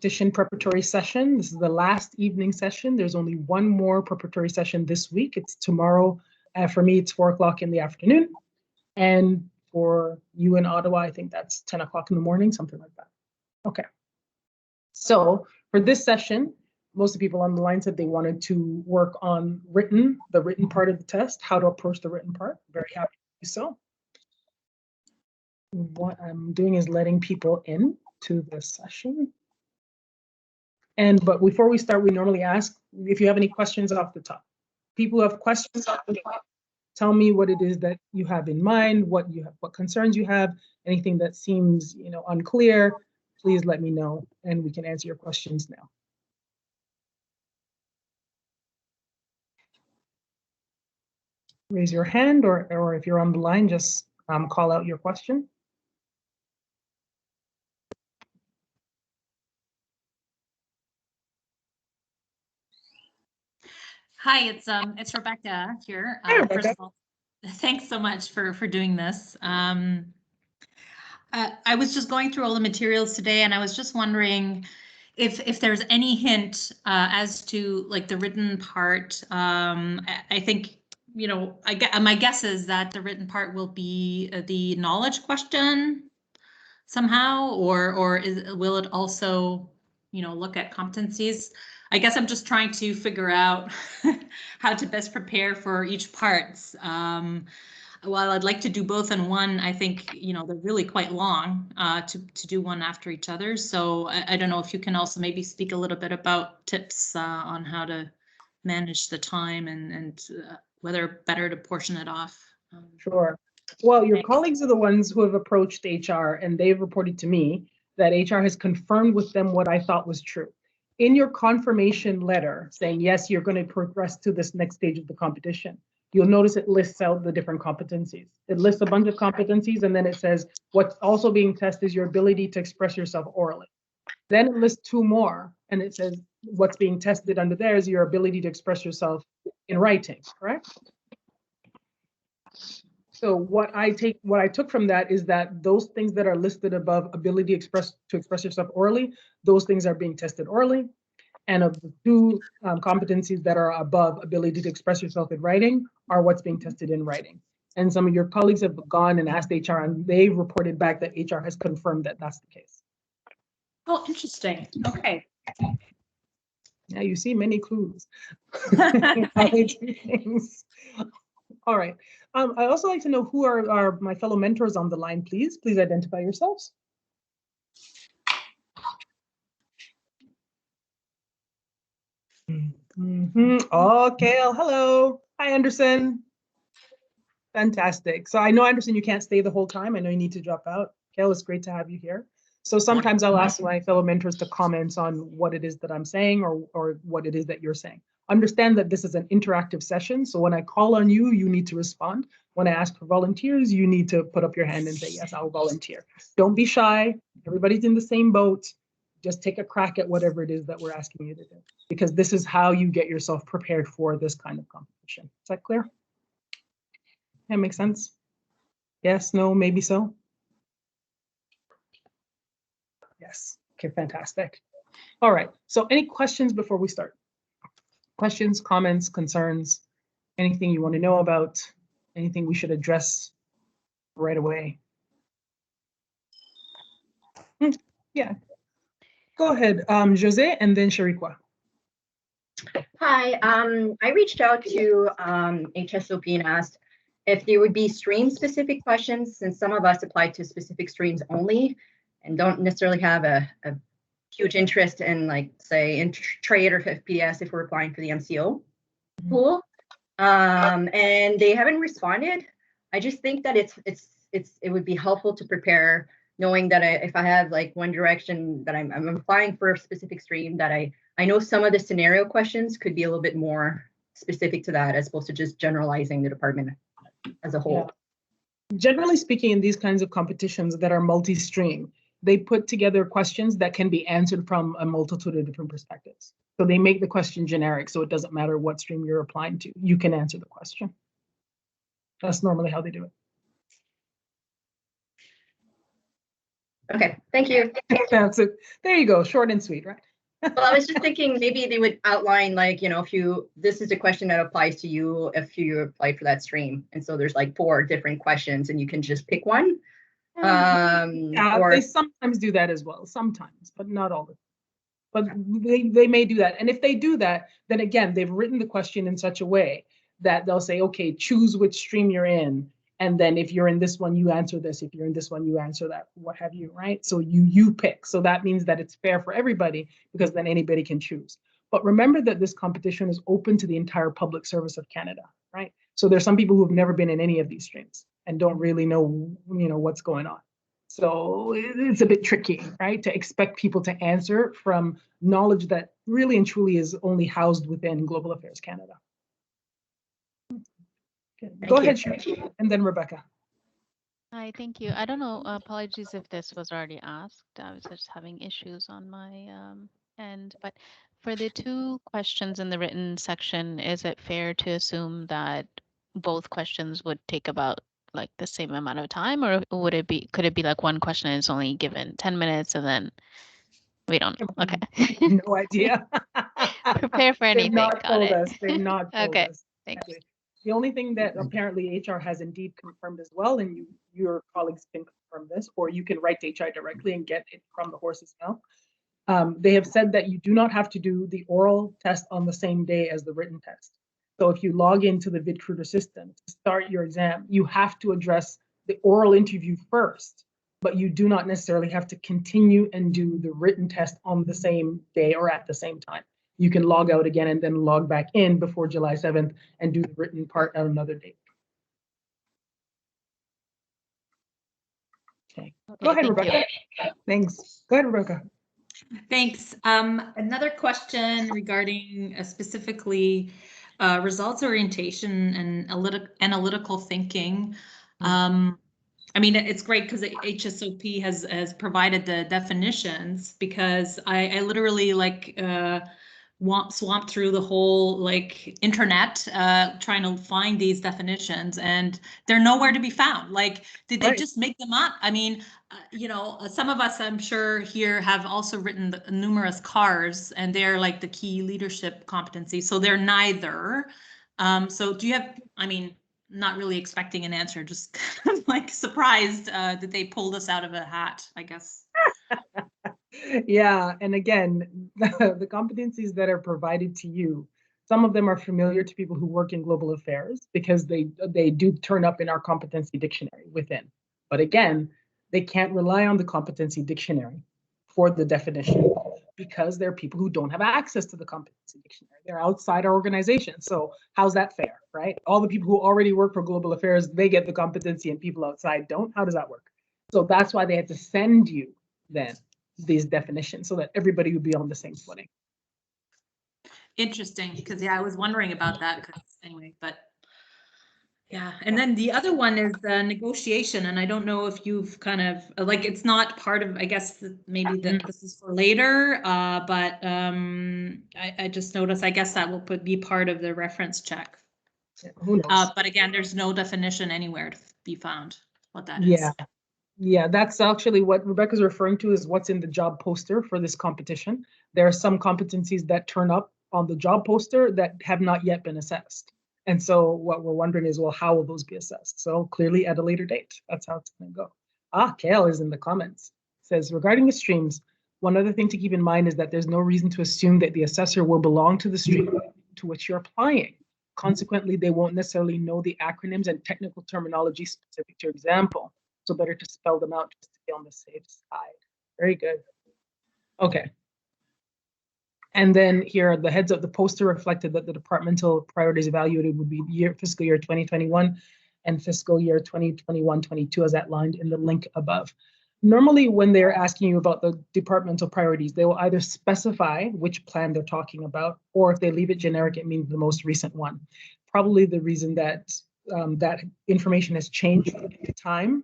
competition preparatory session. This is the last evening session. There's only one more preparatory session this week. It's tomorrow. For me, it's 4 o'clock in the afternoon. And for you in Ottawa, I think that's 10 o'clock in the morning, something like that. Okay. So for this session, most of the people on the line said they wanted to work on the written part of the test, how to approach the written part. Very happy to do so. What I'm doing is letting people in to this session. But before we start, we normally ask if you have any questions off the top. People who have questions off the top, tell me what it is that you have in mind, what concerns you have, anything that seems, unclear. Please let me know, and we can answer your questions now. Raise your hand, or if you're on the line, just call out your question. Hi, it's Rebecca here. Hey, Rebecca. First of all, thanks so much for doing this. I was just going through all the materials today, and I was just wondering if there's any hint as to like the written part. I think, my guess is that the written part will be the knowledge question somehow, or will it also, look at competencies? I guess I'm just trying to figure out how to best prepare for each part. While I'd like to do both in one, I think, they're really quite long to do one after each other. So I don't know if you can also maybe speak a little bit about tips on how to manage the time and whether better to portion it off. Sure. Well, your colleagues are the ones who have approached HR, and they've reported to me that HR has confirmed with them what I thought was true. In your confirmation letter saying, yes, you're going to progress to this next stage of the competition, you'll notice it lists out the different competencies. It lists a bunch of competencies, and then it says what's also being tested is your ability to express yourself orally. Then it lists 2 more, and it says what's being tested under there is your ability to express yourself in writing, correct? So what I took from that is that those things that are listed above, ability to express yourself orally, those things are being tested orally. And of the 2 competencies that are above, ability to express yourself in writing, are what's being tested in writing. And some of your colleagues have gone and asked HR, and they've reported back that HR has confirmed that that's the case. Oh, interesting. Okay. Now you see many clues. How they do things. All right. I also like to know who are my fellow mentors on the line, please. Please identify yourselves. Oh, Kale, hello. Hi, Anderson. Fantastic. So I know, Anderson, you can't stay the whole time. I know you need to drop out. Kale, it's great to have you here. So sometimes I'll ask my fellow mentors to comment on what it is that I'm saying or what it is that you're saying. Understand that this is an interactive session. So when I call on you, you need to respond. When I ask for volunteers, you need to put up your hand and say, yes, I'll volunteer. Don't be shy. Everybody's in the same boat. Just take a crack at whatever it is that we're asking you to do, because this is how you get yourself prepared for this kind of competition. Is that clear? That makes sense? Yes, no, maybe so? Yes. Okay, fantastic. All right. So any questions before we start? Questions, comments, concerns, anything you want to know about, anything we should address right away? Yeah. Go ahead, Jose, and then Shariqua. Hi, I reached out to HSOP and asked if there would be stream-specific questions, since some of us apply to specific streams only and don't necessarily have a huge interest in, like, say, in trade or FPS if we're applying for the MCO pool. And they haven't responded. I just think that it would be helpful to prepare, knowing that if I have like one direction that I'm applying for a specific stream, that I know some of the scenario questions could be a little bit more specific to that, as opposed to just generalizing the department as a whole. Yeah. Generally speaking, in these kinds of competitions that are multi-stream, they put together questions that can be answered from a multitude of different perspectives. So they make the question generic, so it doesn't matter what stream you're applying to. You can answer the question. That's normally how they do it. Okay, thank you. That's it. There you go, short and sweet, right? Well, I was just thinking maybe they would outline like, this is a question that applies to you if you applied for that stream. And so there's like 4 different questions and you can just pick one. Yeah, Or they sometimes do that as well, sometimes, but not all the time. But they may do that. And if they do that, then again, they've written the question in such a way that they'll say, okay, choose which stream you're in. And then if you're in this one, you answer this. If you're in this one, you answer that, what have you, right? So you pick. So that means that it's fair for everybody because then anybody can choose. But remember that this competition is open to the entire public service of Canada, right? So there's some people who have never been in any of these streams and don't really know, what's going on. So it's a bit tricky, right? To expect people to answer from knowledge that really and truly is only housed within Global Affairs Canada. Okay. Go ahead, Shirley, and then Rebecca. Hi, thank you. I don't know, apologies if this was already asked. I was just having issues on my end, but for the 2 questions in the written section, is it fair to assume that both questions would take about like the same amount of time, or could it be like one question and it's only given 10 minutes and then we don't know? Okay. No idea. Prepare for anything. They've not Got told it. us. They've not told Okay, us. thanks. The only thing that apparently HR has indeed confirmed as well, and your colleagues can confirm this, or you can write to HR directly and get it from the horse's mouth. They have said that you do not have to do the oral test on the same day as the written test. So if you log into the VidCruiter system to start your exam, you have to address the oral interview first, but you do not necessarily have to continue and do the written test on the same day or at the same time. You can log out again and then log back in before July 7th and do the written part at another date. Okay, go ahead, Rebecca. Thanks. Go ahead, Rebecca. Thanks. Another question regarding specifically results orientation and analytical thinking. I mean, it's great because the HSOP has provided the definitions, because I literally swamped through the whole internet trying to find these definitions, and they're nowhere to be found. Did they just make them up? I mean, some of us, I'm sure here, have also written numerous CARs, and they're like the key leadership competencies. So they're neither. So do you have, I mean, not really expecting an answer, just kind of surprised that they pulled us out of a hat, I guess. Yeah, and again, the competencies that are provided to you, some of them are familiar to people who work in global affairs because they do turn up in our competency dictionary within. But again, they can't rely on the competency dictionary for the definition because there are people who don't have access to the competency dictionary. They're outside our organization. So how's that fair, right? All the people who already work for global affairs, they get the competency and people outside don't. How does that work? So that's why they had to send you then these definitions so that everybody would be on the same footing. Interesting, because I was wondering about that. Anyway, but yeah, and then the other one is the negotiation, and I don't know if you've kind of it's not part of. I guess maybe this is for later, but I just noticed. I guess that will be part of the reference check. Yeah, who knows? But again, there's no definition anywhere to be found what that is. Yeah, that's actually what Rebecca's referring to, is what's in the job poster for this competition. There are some competencies that turn up on the job poster that have not yet been assessed. And so what we're wondering is, well, how will those be assessed? So clearly at a later date, that's how it's going to go. Kale is in the comments. Says, regarding the streams, one other thing to keep in mind is that there's no reason to assume that the assessor will belong to the stream to which you're applying. Consequently, they won't necessarily know the acronyms and technical terminology specific to your example. So better to spell them out just to be on the safe side. Very good. Okay. And then here, the heads up, the poster reflected that the departmental priorities evaluated would be fiscal year 2021 and fiscal year 2021-22 as outlined in the link above. Normally, when they're asking you about the departmental priorities, they will either specify which plan they're talking about, or if they leave it generic, it means the most recent one. Probably the reason that that information has changed over time,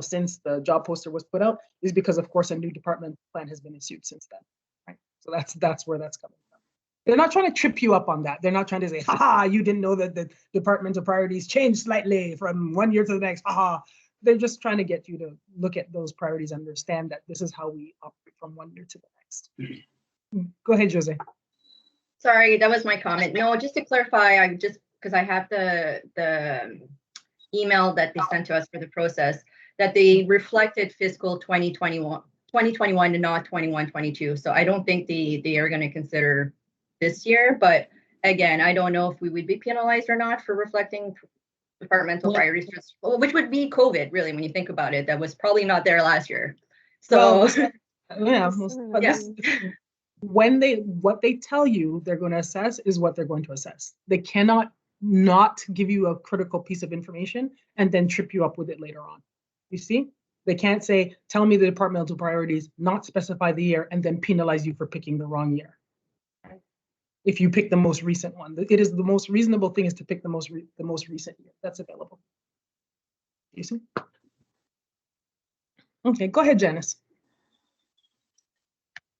since the job poster was put out, is because, of course, a new department plan has been issued since then, right? So that's where that's coming from. They're not trying to trip you up on that. They're not trying to say, haha, you didn't know that the departmental priorities changed slightly from one year to the next, haha. they're just trying to get you to look at those priorities, understand that this is how we operate from one year to the next. Go ahead, Jose. Sorry, that was my comment. No, just to clarify, I just, because I have the email that they sent to us for the process, that they reflected fiscal 2021 and not 21-22. So I don't think they are going to consider this year. But again, I don't know if we would be penalized or not for reflecting departmental priorities, which would be COVID, really, when you think about it. That was probably not there last year. So but this, what they tell you they're going to assess is what they're going to assess. They cannot not give you a critical piece of information and then trip you up with it later on. You see, they can't say, tell me the departmental priorities, not specify the year, and then penalize you for picking the wrong year. If you pick the most recent one, it is the most reasonable thing is to pick the most recent year that's available. You see? Okay, go ahead, Janice.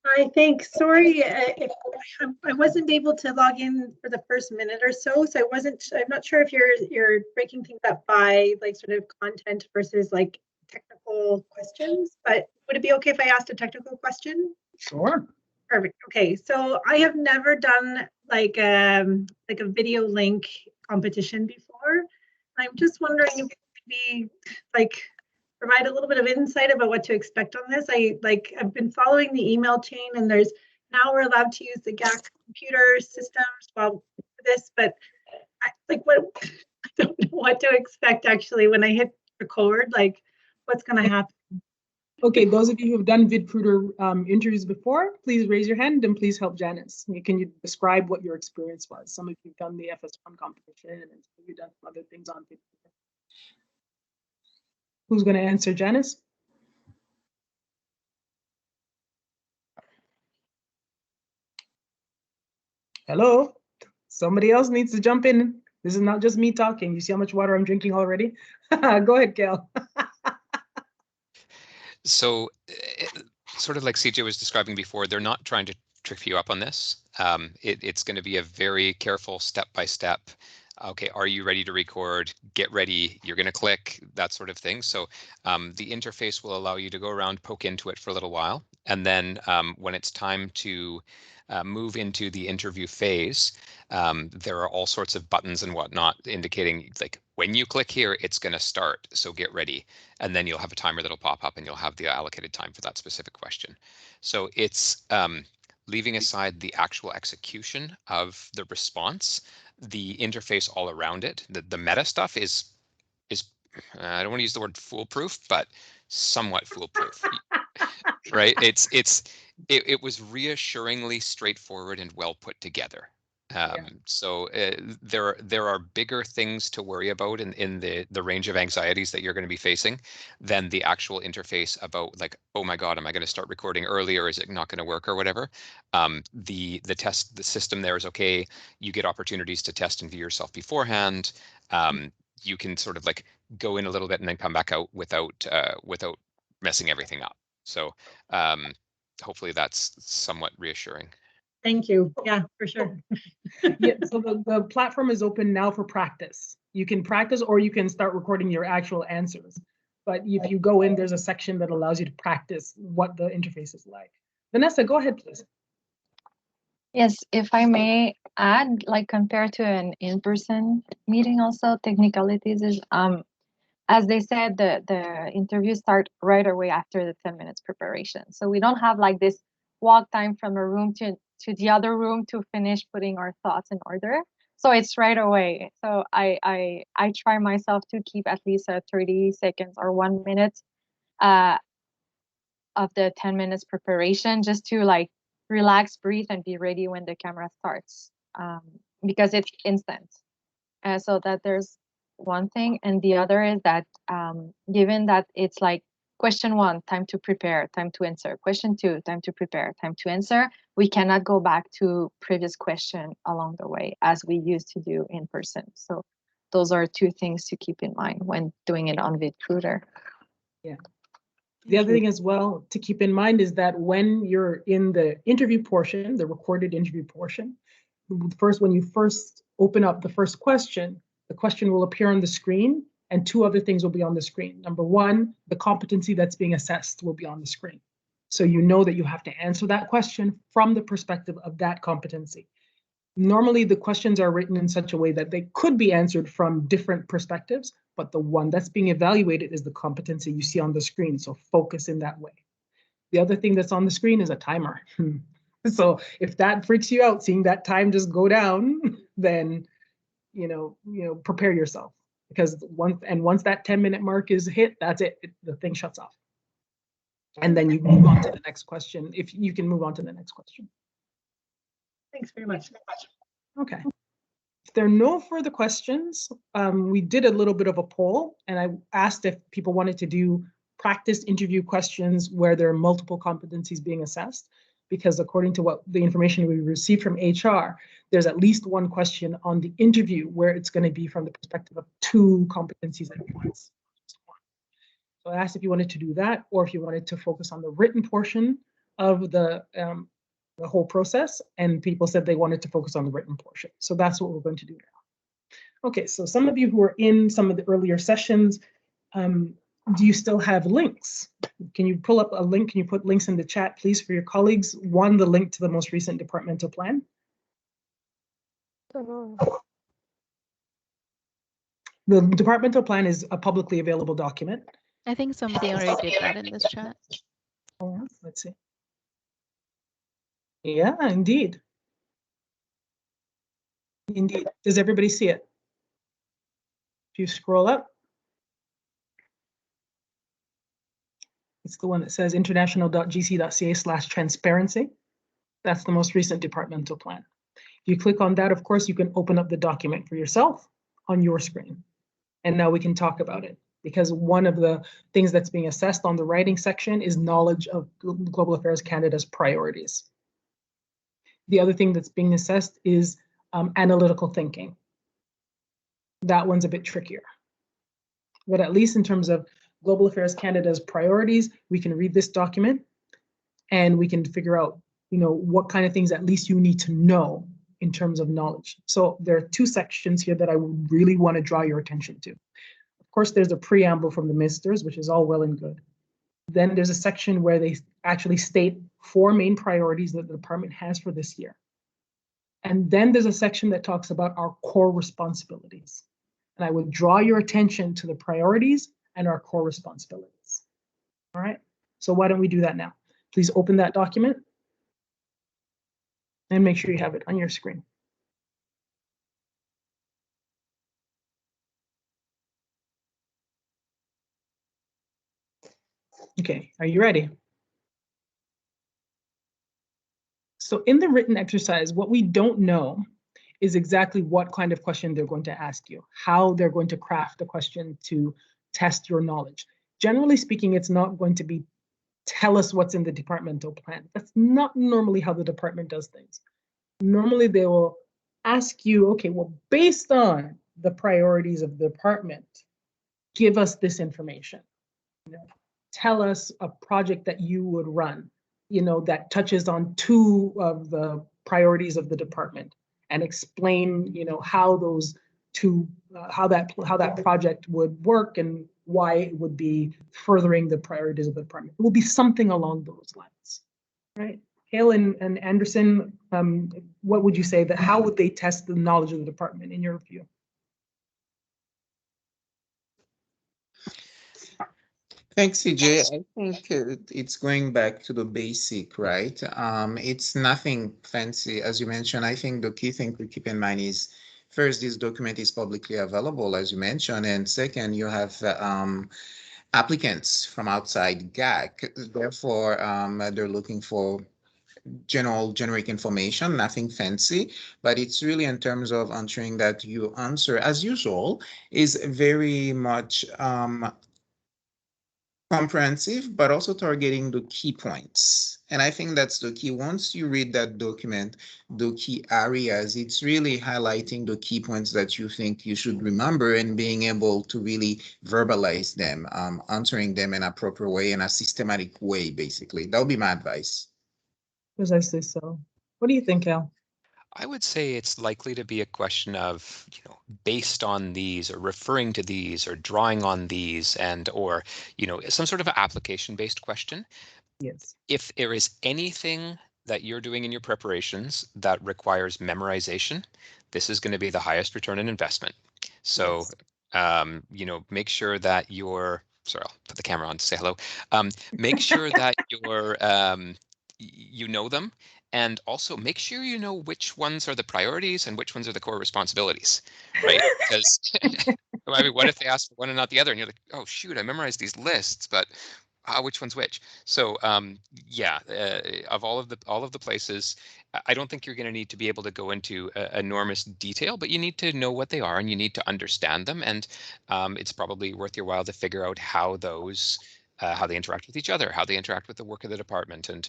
Hi, thanks. Sorry if I wasn't able to log in for the first minute or so, so I'm not sure if you're breaking things up by like sort of content versus like technical questions, but would it be okay if I asked a technical question? Sure. Perfect. Okay, so I have never done like a video link competition before. I'm just wondering if it could be like provide a little bit of insight about what to expect on this. I've been following the email chain, and there's now we're allowed to use the GAC computer systems for this, but I don't know what to expect actually when I hit record, like what's going to happen. Okay, those of you who have done VidCruiter interviews before, please raise your hand and please help Janice. Can you describe what your experience was? Some of you have done the FS-01 competition and some of you have done some other things on VidCruiter. Who's going to answer, Janice? Hello? Somebody else needs to jump in. This is not just me talking. You see how much water I'm drinking already? Go ahead, Kel. So sort of like CJ was describing before, they're not trying to trick you up on this. It's going to be a very careful step-by-step. Okay, are you ready to record? Get ready. You're going to click, that sort of thing. So the interface will allow you to go around, poke into it for a little while. And then when it's time to move into the interview phase, there are all sorts of buttons and whatnot indicating like when you click here, it's going to start. So get ready. And then you'll have a timer that'll pop up and you'll have the allocated time for that specific question. So it's leaving aside the actual execution of the response, the interface all around it, the meta stuff is I don't want to use the word foolproof, but somewhat foolproof, right? It was reassuringly straightforward and well put together. So there are bigger things to worry about in the range of anxieties that you're going to be facing than the actual interface about like, oh my God, am I going to start recording early or is it not going to work or whatever? The system there is okay. You get opportunities to test and view yourself beforehand. You can sort of like go in a little bit and then come back out without messing everything up. So hopefully that's somewhat reassuring. Thank you. Yeah, for sure. Yeah, so the platform is open now for practice. You can practice or you can start recording your actual answers. But if you go in, there's a section that allows you to practice what the interface is like. Vanessa, go ahead, please. Yes, if I may add, like compared to an in-person meeting also, technicalities is, as they said, the interviews start right away after the 10 minutes preparation. So we don't have like this walk time from a room to the other room to finish putting our thoughts in order. So it's right away. So I try myself to keep at least 30 seconds or 1 minute of the 10 minutes preparation just to like relax, breathe, and be ready when the camera starts, because it's instant. So that there's one thing. And the other is that given that it's like question 1, time to prepare, time to answer. Question 2, time to prepare, time to answer. We cannot go back to previous question along the way as we used to do in person. So those are 2 things to keep in mind when doing it on VidCruiter. Yeah. The other thing as well to keep in mind is that when you're in the interview portion, the recorded interview portion, when you first open up the first question, the question will appear on the screen and two other things will be on the screen. Number one, the competency that's being assessed will be on the screen. So you know that you have to answer that question from the perspective of that competency. Normally, the questions are written in such a way that they could be answered from different perspectives, but the one that's being evaluated is the competency you see on the screen, so focus in that way. The other thing that's on the screen is a timer. So if that freaks you out, seeing that time just go down, then prepare yourself, because once that 10-minute mark is hit, that's it. The thing shuts off. And then you move on to the next question, if you can move on to the next question. Thanks very much. Okay. If there are no further questions, we did a little bit of a poll, and I asked if people wanted to do practice interview questions where there are multiple competencies being assessed, because according to what the information we received from HR, there's at least one question on the interview where it's going to be from the perspective of two competencies at once. So I asked if you wanted to do that, or if you wanted to focus on the written portion of the whole process, and people said they wanted to focus on the written portion. So that's what we're going to do now. Okay, so some of you who were in some of the earlier sessions, do you still have links? Can you pull up a link? Can you put links in the chat, please, for your colleagues? One, the link to the most recent departmental plan. The departmental plan is a publicly available document. I think somebody already did that in this chat. Oh, let's see. Yeah, indeed. Indeed. Does everybody see it? If you scroll up, it's the one that says international.gc.ca/transparency. That's the most recent departmental plan. If you click on that, of course, you can open up the document for yourself on your screen. And now we can talk about it, because one of the things that's being assessed on the writing section is knowledge of Global Affairs Canada's priorities. The other thing that's being assessed is analytical thinking. That one's a bit trickier. But at least in terms of Global Affairs Canada's priorities, we can read this document and we can figure out, what kind of things at least you need to know in terms of knowledge. So there are two sections here that I really want to draw your attention to. Of course, there's a preamble from the ministers, which is all well and good. Then there's a section where they actually state 4 main priorities that the department has for this year. And then there's a section that talks about our core responsibilities. And I would draw your attention to the priorities and our core responsibilities. All right, so why don't we do that now? Please open that document and make sure you have it on your screen. Okay, are you ready? So in the written exercise, what we don't know is exactly what kind of question they're going to ask you, how they're going to craft a question to test your knowledge. Generally speaking, it's not going to be, tell us what's in the departmental plan. That's not normally how the department does things. Normally they will ask you, okay, well, based on the priorities of the department, give us this information. Tell us a project that you would run, that touches on 2 of the priorities of the department, and explain, how those 2, how that project would work and why it would be furthering the priorities of the department. It will be something along those lines, right? Hale and Anderson, what would you say that, how would they test the knowledge of the department in your view? Thanks, CJ. I think it's going back to the basic, right? It's nothing fancy, as you mentioned. I think the key thing to keep in mind is, first, this document is publicly available, as you mentioned, and second, you have applicants from outside GAC. Therefore, they're looking for generic information, nothing fancy, but it's really in terms of ensuring that your answer, as usual, is very much comprehensive, but also targeting the key points. And I think that's the key. Once you read that document, the key areas, it's really highlighting the key points that you think you should remember and being able to really verbalize them, answering them in an appropriate way, in a systematic way, basically. That would be my advice. Precisely so. What do you think, Al? I would say it's likely to be a question of, based on these or referring to these or drawing on these or, some sort of application-based question. Yes. If there is anything that you're doing in your preparations that requires memorization, this is going to be the highest return on investment. So, make sure that sorry, I'll put the camera on to say hello. Make sure that you know them, and also make sure you know which ones are the priorities and which ones are the core responsibilities, right? Because I mean, what if they ask for one and not the other, and you're like, oh shoot, I memorized these lists, but which one's which? So of all of the places, I don't think you're going to need to be able to go into enormous detail, but you need to know what they are and you need to understand them. And it's probably worth your while to figure out how they interact with each other, how they interact with the work of the department, and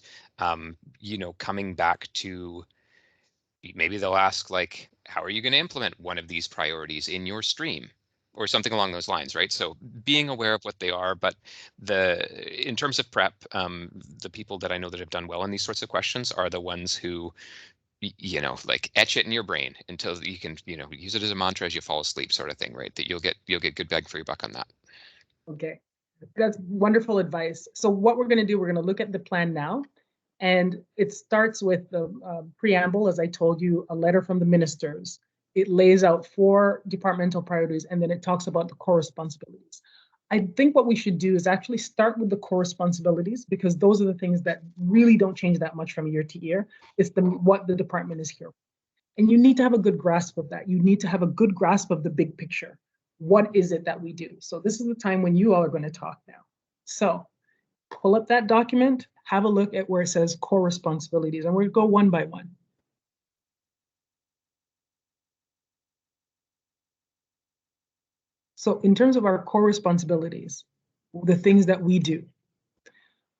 coming back to maybe they'll ask like, how are you going to implement one of these priorities in your stream? Or something along those lines, right? So being aware of what they are, but in terms of prep, the people that I know that have done well in these sorts of questions are the ones who, like etch it in your brain until you can, use it as a mantra as you fall asleep, sort of thing, right? That you'll get good bang for your buck on that. Okay, that's wonderful advice. So what we're going to do, we're going to look at the plan now, and it starts with the preamble, as I told you, a letter from the ministers. It lays out 4 departmental priorities, and then it talks about the core responsibilities. I think what we should do is actually start with the core responsibilities, because those are the things that really don't change that much from year to year. It's what the department is here for. And you need to have a good grasp of that. You need to have a good grasp of the big picture. What is it that we do? So this is the time when you all are going to talk now. So pull up that document, have a look at where it says core responsibilities, and we'll go one by one. So in terms of our core responsibilities, the things that we do,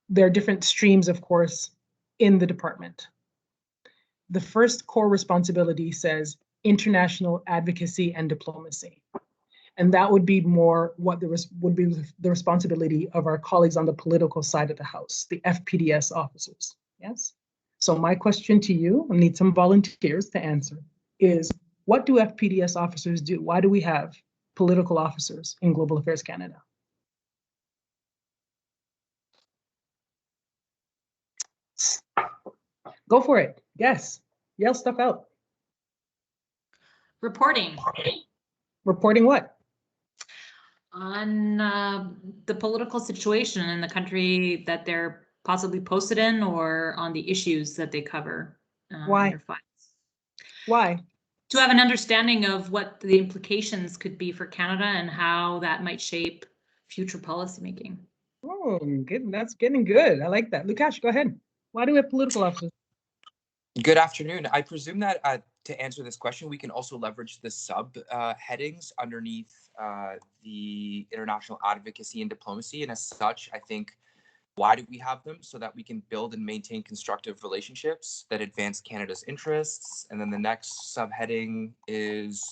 there are different streams, of course, in the department. The first core responsibility says international advocacy and diplomacy. And that would be more what would be the responsibility of our colleagues on the political side of the house, the FPDS officers, yes? So my question to you, I need some volunteers to answer, is what do FPDS officers do? Why do we have political officers in Global Affairs Canada? Go for it. Yes. Yell stuff out. Reporting. Reporting what? On the political situation in the country that they're possibly posted in, or on the issues that they cover. Why? In their files. Why? To have an understanding of what the implications could be for Canada and how that might shape future policymaking. Oh, good. That's getting good. I like that. Lukash, go ahead. Why do we have political officers? Good afternoon. I presume that to answer this question, we can also leverage the sub headings underneath the international advocacy and diplomacy. And as such, I think, why do we have them? So that we can build and maintain constructive relationships that advance Canada's interests. And then the next subheading is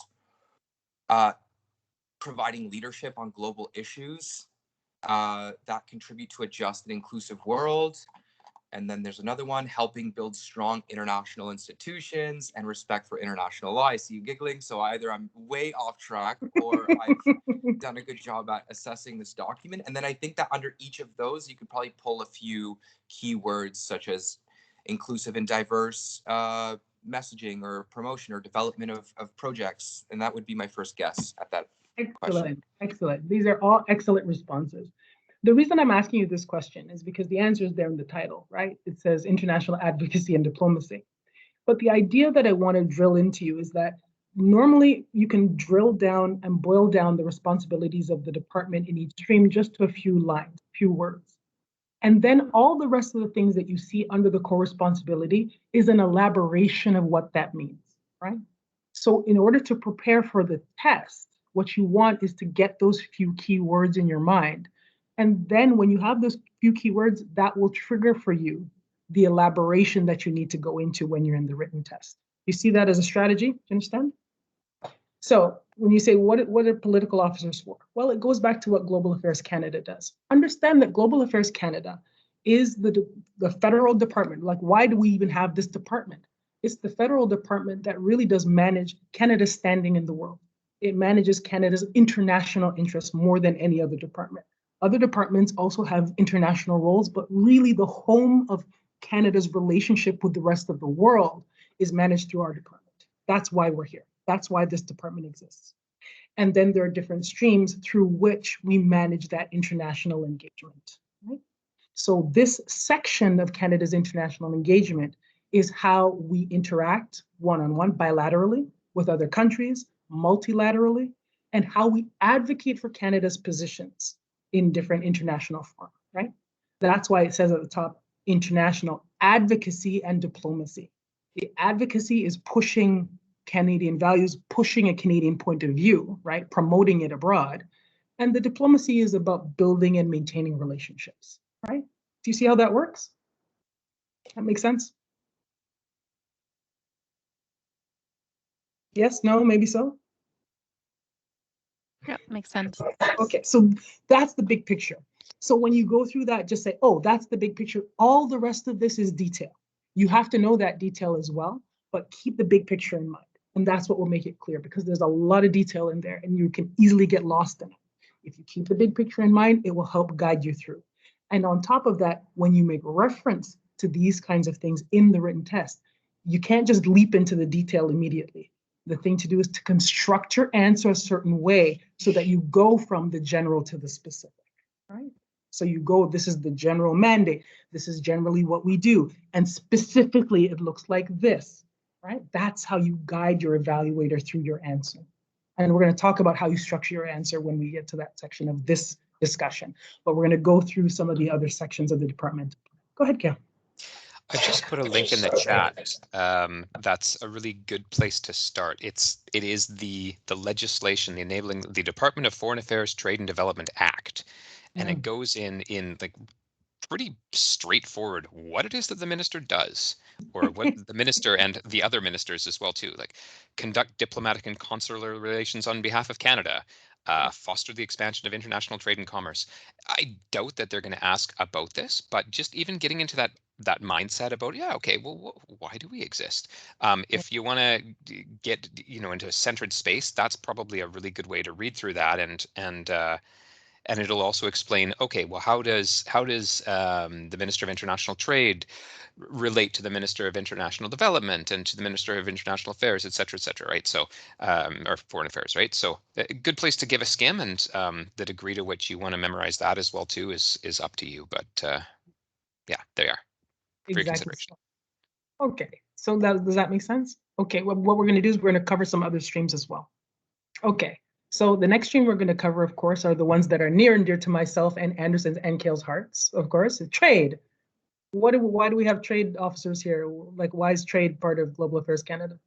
providing leadership on global issues that contribute to a just and inclusive world. And then there's another one, helping build strong international institutions and respect for international law. I see you giggling, so either I'm way off track or I've done a good job at assessing this document. And then I think that under each of those, you could probably pull a few keywords such as inclusive and diverse messaging or promotion or development of projects. And that would be my first guess at that question. Excellent. These are all excellent responses. The reason I'm asking you this question is because the answer is there in the title, right? It says international advocacy and diplomacy. But the idea that I want to drill into you is that normally you can drill down and boil down the responsibilities of the department in each stream just to a few lines, few words. And then all the rest of the things that you see under the core responsibility is an elaboration of what that means, right? So in order to prepare for the test, what you want is to get those few key words in your mind. And then when you have those few keywords, that will trigger for you the elaboration that you need to go into when you're in the written test. You see that as a strategy? Do you understand? So when you say, what are political officers for? Well, it goes back to what Global Affairs Canada does. Understand that Global Affairs Canada is the federal department. Like, why do we even have this department? It's the federal department that really does manage Canada's standing in the world. It manages Canada's international interests more than any other department. Other departments also have international roles, but really the home of Canada's relationship with the rest of the world is managed through our department. That's why we're here. That's why this department exists. And then there are different streams through which we manage that international engagement. Right? So this section of Canada's international engagement is how we interact one-on-one, bilaterally, with other countries, multilaterally, and how we advocate for Canada's positions in different international forums, right? That's why it says at the top, international advocacy and diplomacy. The advocacy is pushing Canadian values, pushing a Canadian point of view, right? Promoting it abroad. And the diplomacy is about building and maintaining relationships, right? Do you see how that works? That makes sense? Yes, no, maybe so? Yeah, makes sense. Okay, so that's the big picture. So when you go through that, just say, oh, that's the big picture. All the rest of this is detail. You have to know that detail as well, but keep the big picture in mind. And that's what will make it clear, because there's a lot of detail in there and you can easily get lost in it. If you keep the big picture in mind, it will help guide you through. And on top of that, when you make reference to these kinds of things in the written test, you can't just leap into the detail immediately. The thing to do is to construct your answer a certain way so that you go from the general to the specific, right? So you go, this is the general mandate. This is generally what we do. And specifically, it looks like this, right? That's how you guide your evaluator through your answer. And we're going to talk about how you structure your answer when we get to that section of this discussion. But we're going to go through some of the other sections of the department. Go ahead, Gail. I've just put a link in the chat. That's a really good place to start. It is the legislation, the enabling the Department of Foreign Affairs Trade and Development Act, and it goes in like pretty straightforward what it is that the minister does, or what the minister and the other ministers as well too, like conduct diplomatic and consular relations on behalf of Canada, foster the expansion of international trade and commerce. I doubt that they're going to ask about this, but just even getting into that mindset about, yeah, okay, well, why do we exist? If you want to get into a centered space, that's probably a really good way to read through that, and it'll also explain, okay, well, how does the Minister of International Trade relate to the Minister of International Development and to the Minister of International Affairs, et cetera, right? So, or Foreign Affairs, right? So a good place to give a skim, and the degree to which you want to memorize that as well too is up to you. But yeah, there you are. For your Exactly. consideration. Okay, so does that make sense? Okay, what we're going to do is we're going to cover some other streams as well. Okay, so the next stream we're going to cover, of course, are the ones that are near and dear to myself and Anderson's and Kale's hearts, of course. Trade. Why do we have trade officers here? Like, why is trade part of Global Affairs Canada?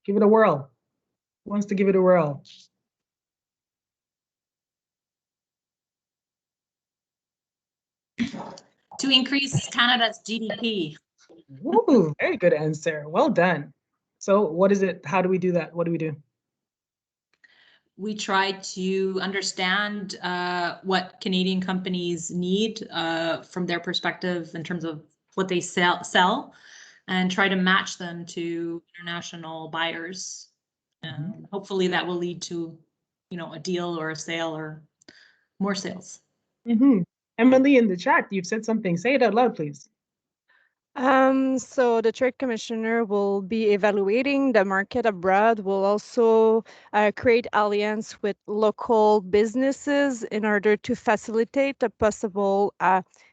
Give it a whirl. Who wants to give it a whirl? To increase Canada's GDP. Ooh, very good answer. Well done. So what is it? How do we do that? What do we do? We try to understand what Canadian companies need from their perspective in terms of what they sell, and try to match them to international buyers. And hopefully that will lead to, a deal or a sale or more sales. Emily, in the chat, you've said something. Say it out loud, please. So the Trade Commissioner will be evaluating the market abroad, will also create alliance with local businesses in order to facilitate the possible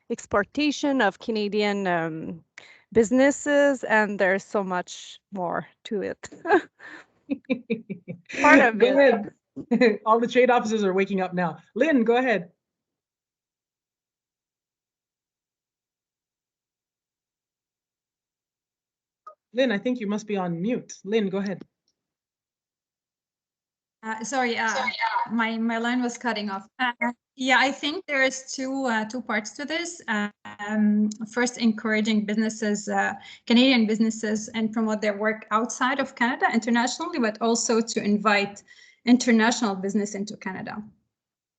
exportation of Canadian businesses, and there's so much more to it. Part of Go it. ahead. All the trade officers are waking up now. Lynn, go ahead. Lynn, I think you must be on mute. Lynn, go ahead. Sorry, my line was cutting off. Yeah, I think there is two parts to this. First, encouraging businesses, Canadian businesses, and promote their work outside of Canada internationally, but also to invite international business into Canada.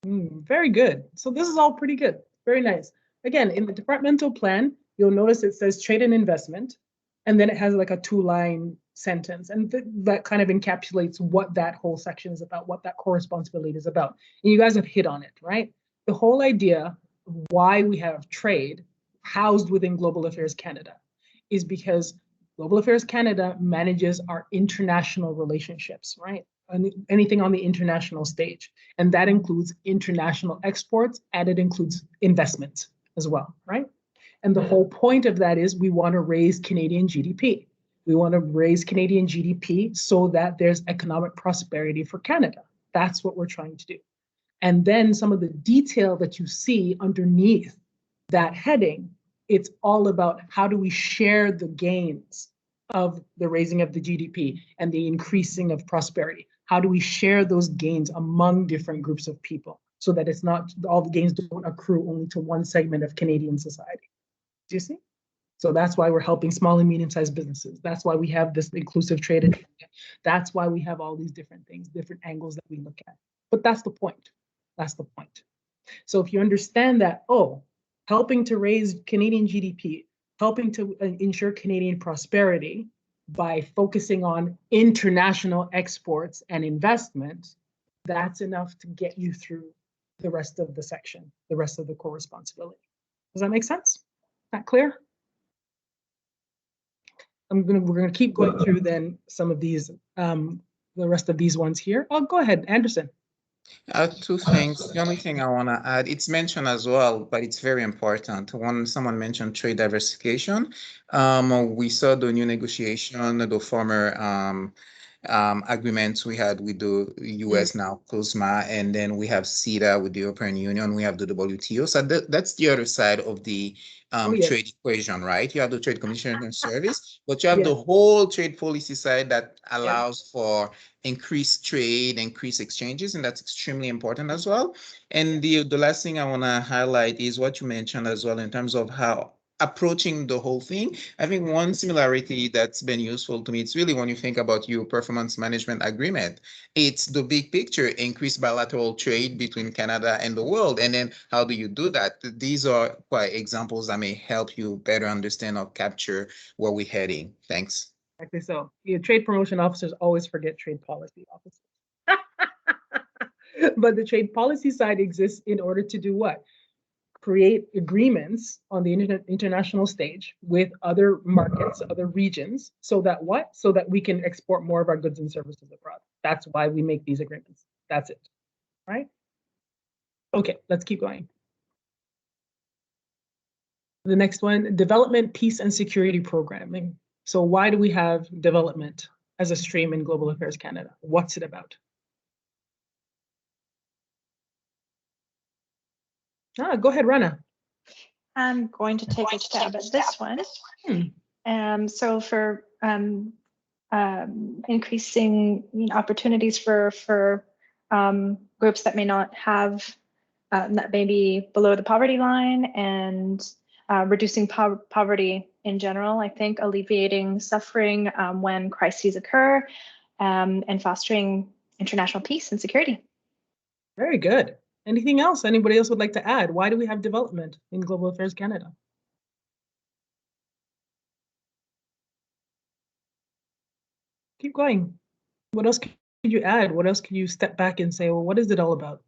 Very good. So this is all pretty good. Very nice. Again, in the departmental plan, you'll notice it says trade and investment. And then it has like a 2-line sentence. And that kind of encapsulates what that whole section is about, what that core responsibility is about. And you guys have hit on it, right? The whole idea of why we have trade housed within Global Affairs Canada is because Global Affairs Canada manages our international relationships, right? Anything on the international stage. And that includes international exports, and it includes investment as well, right? And the whole point of that is we want to raise Canadian GDP. We want to raise Canadian GDP so that there's economic prosperity for Canada. That's what we're trying to do. And then some of the detail that you see underneath that heading, it's all about how do we share the gains of the raising of the GDP and the increasing of prosperity? How do we share those gains among different groups of people so that it's not all the gains don't accrue only to one segment of Canadian society? Do you see? So that's why we're helping small and medium-sized businesses. That's why we have this inclusive trade agenda. That's why we have all these different things, different angles that we look at. But that's the point. That's the point. So if you understand that, oh, helping to raise Canadian GDP, helping to ensure Canadian prosperity by focusing on international exports and investment, that's enough to get you through the rest of the section, the rest of the core responsibility. Does that make sense? That clear? We're gonna keep going through then some of these, the rest of these ones here. Oh, go ahead, Anderson. Two things. The only thing I want to add, it's mentioned as well, but it's very important. Someone mentioned trade diversification. We saw the new negotiation, the former agreements we had with the US now, COSMA, and then we have CETA with the European Union, we have the WTO. So that's the other side of the trade equation, right? You have the Trade Commission and Service, but you have the whole trade policy side that allows for increased trade, increased exchanges, and that's extremely important as well. And the last thing I want to highlight is what you mentioned as well in terms of how approaching the whole thing. I think one similarity that's been useful to me, it's really when you think about your performance management agreement, it's the big picture, increased bilateral trade between Canada and the world. And then how do you do that? These are quite examples that may help you better understand or capture where we're heading. Thanks. Exactly so. Trade promotion officers always forget trade policy officers. But the trade policy side exists in order to do what? Create agreements on the international stage with other markets, other regions, so that what? So that we can export more of our goods and services abroad. That's why we make these agreements. That's it, right? Okay, let's keep going. The next one, development, peace, and security programming. So why do we have development as a stream in Global Affairs Canada? What's it about? Go ahead, Rana. I'm going to take a stab at this one. So for increasing opportunities for groups that may not have, that may be below the poverty line, and reducing poverty in general, I think alleviating suffering when crises occur, and fostering international peace and security. Very good. Anything else anybody else would like to add? Why do we have development in Global Affairs Canada? Keep going. What else could you add? What else could you step back and say, well, what is it all about?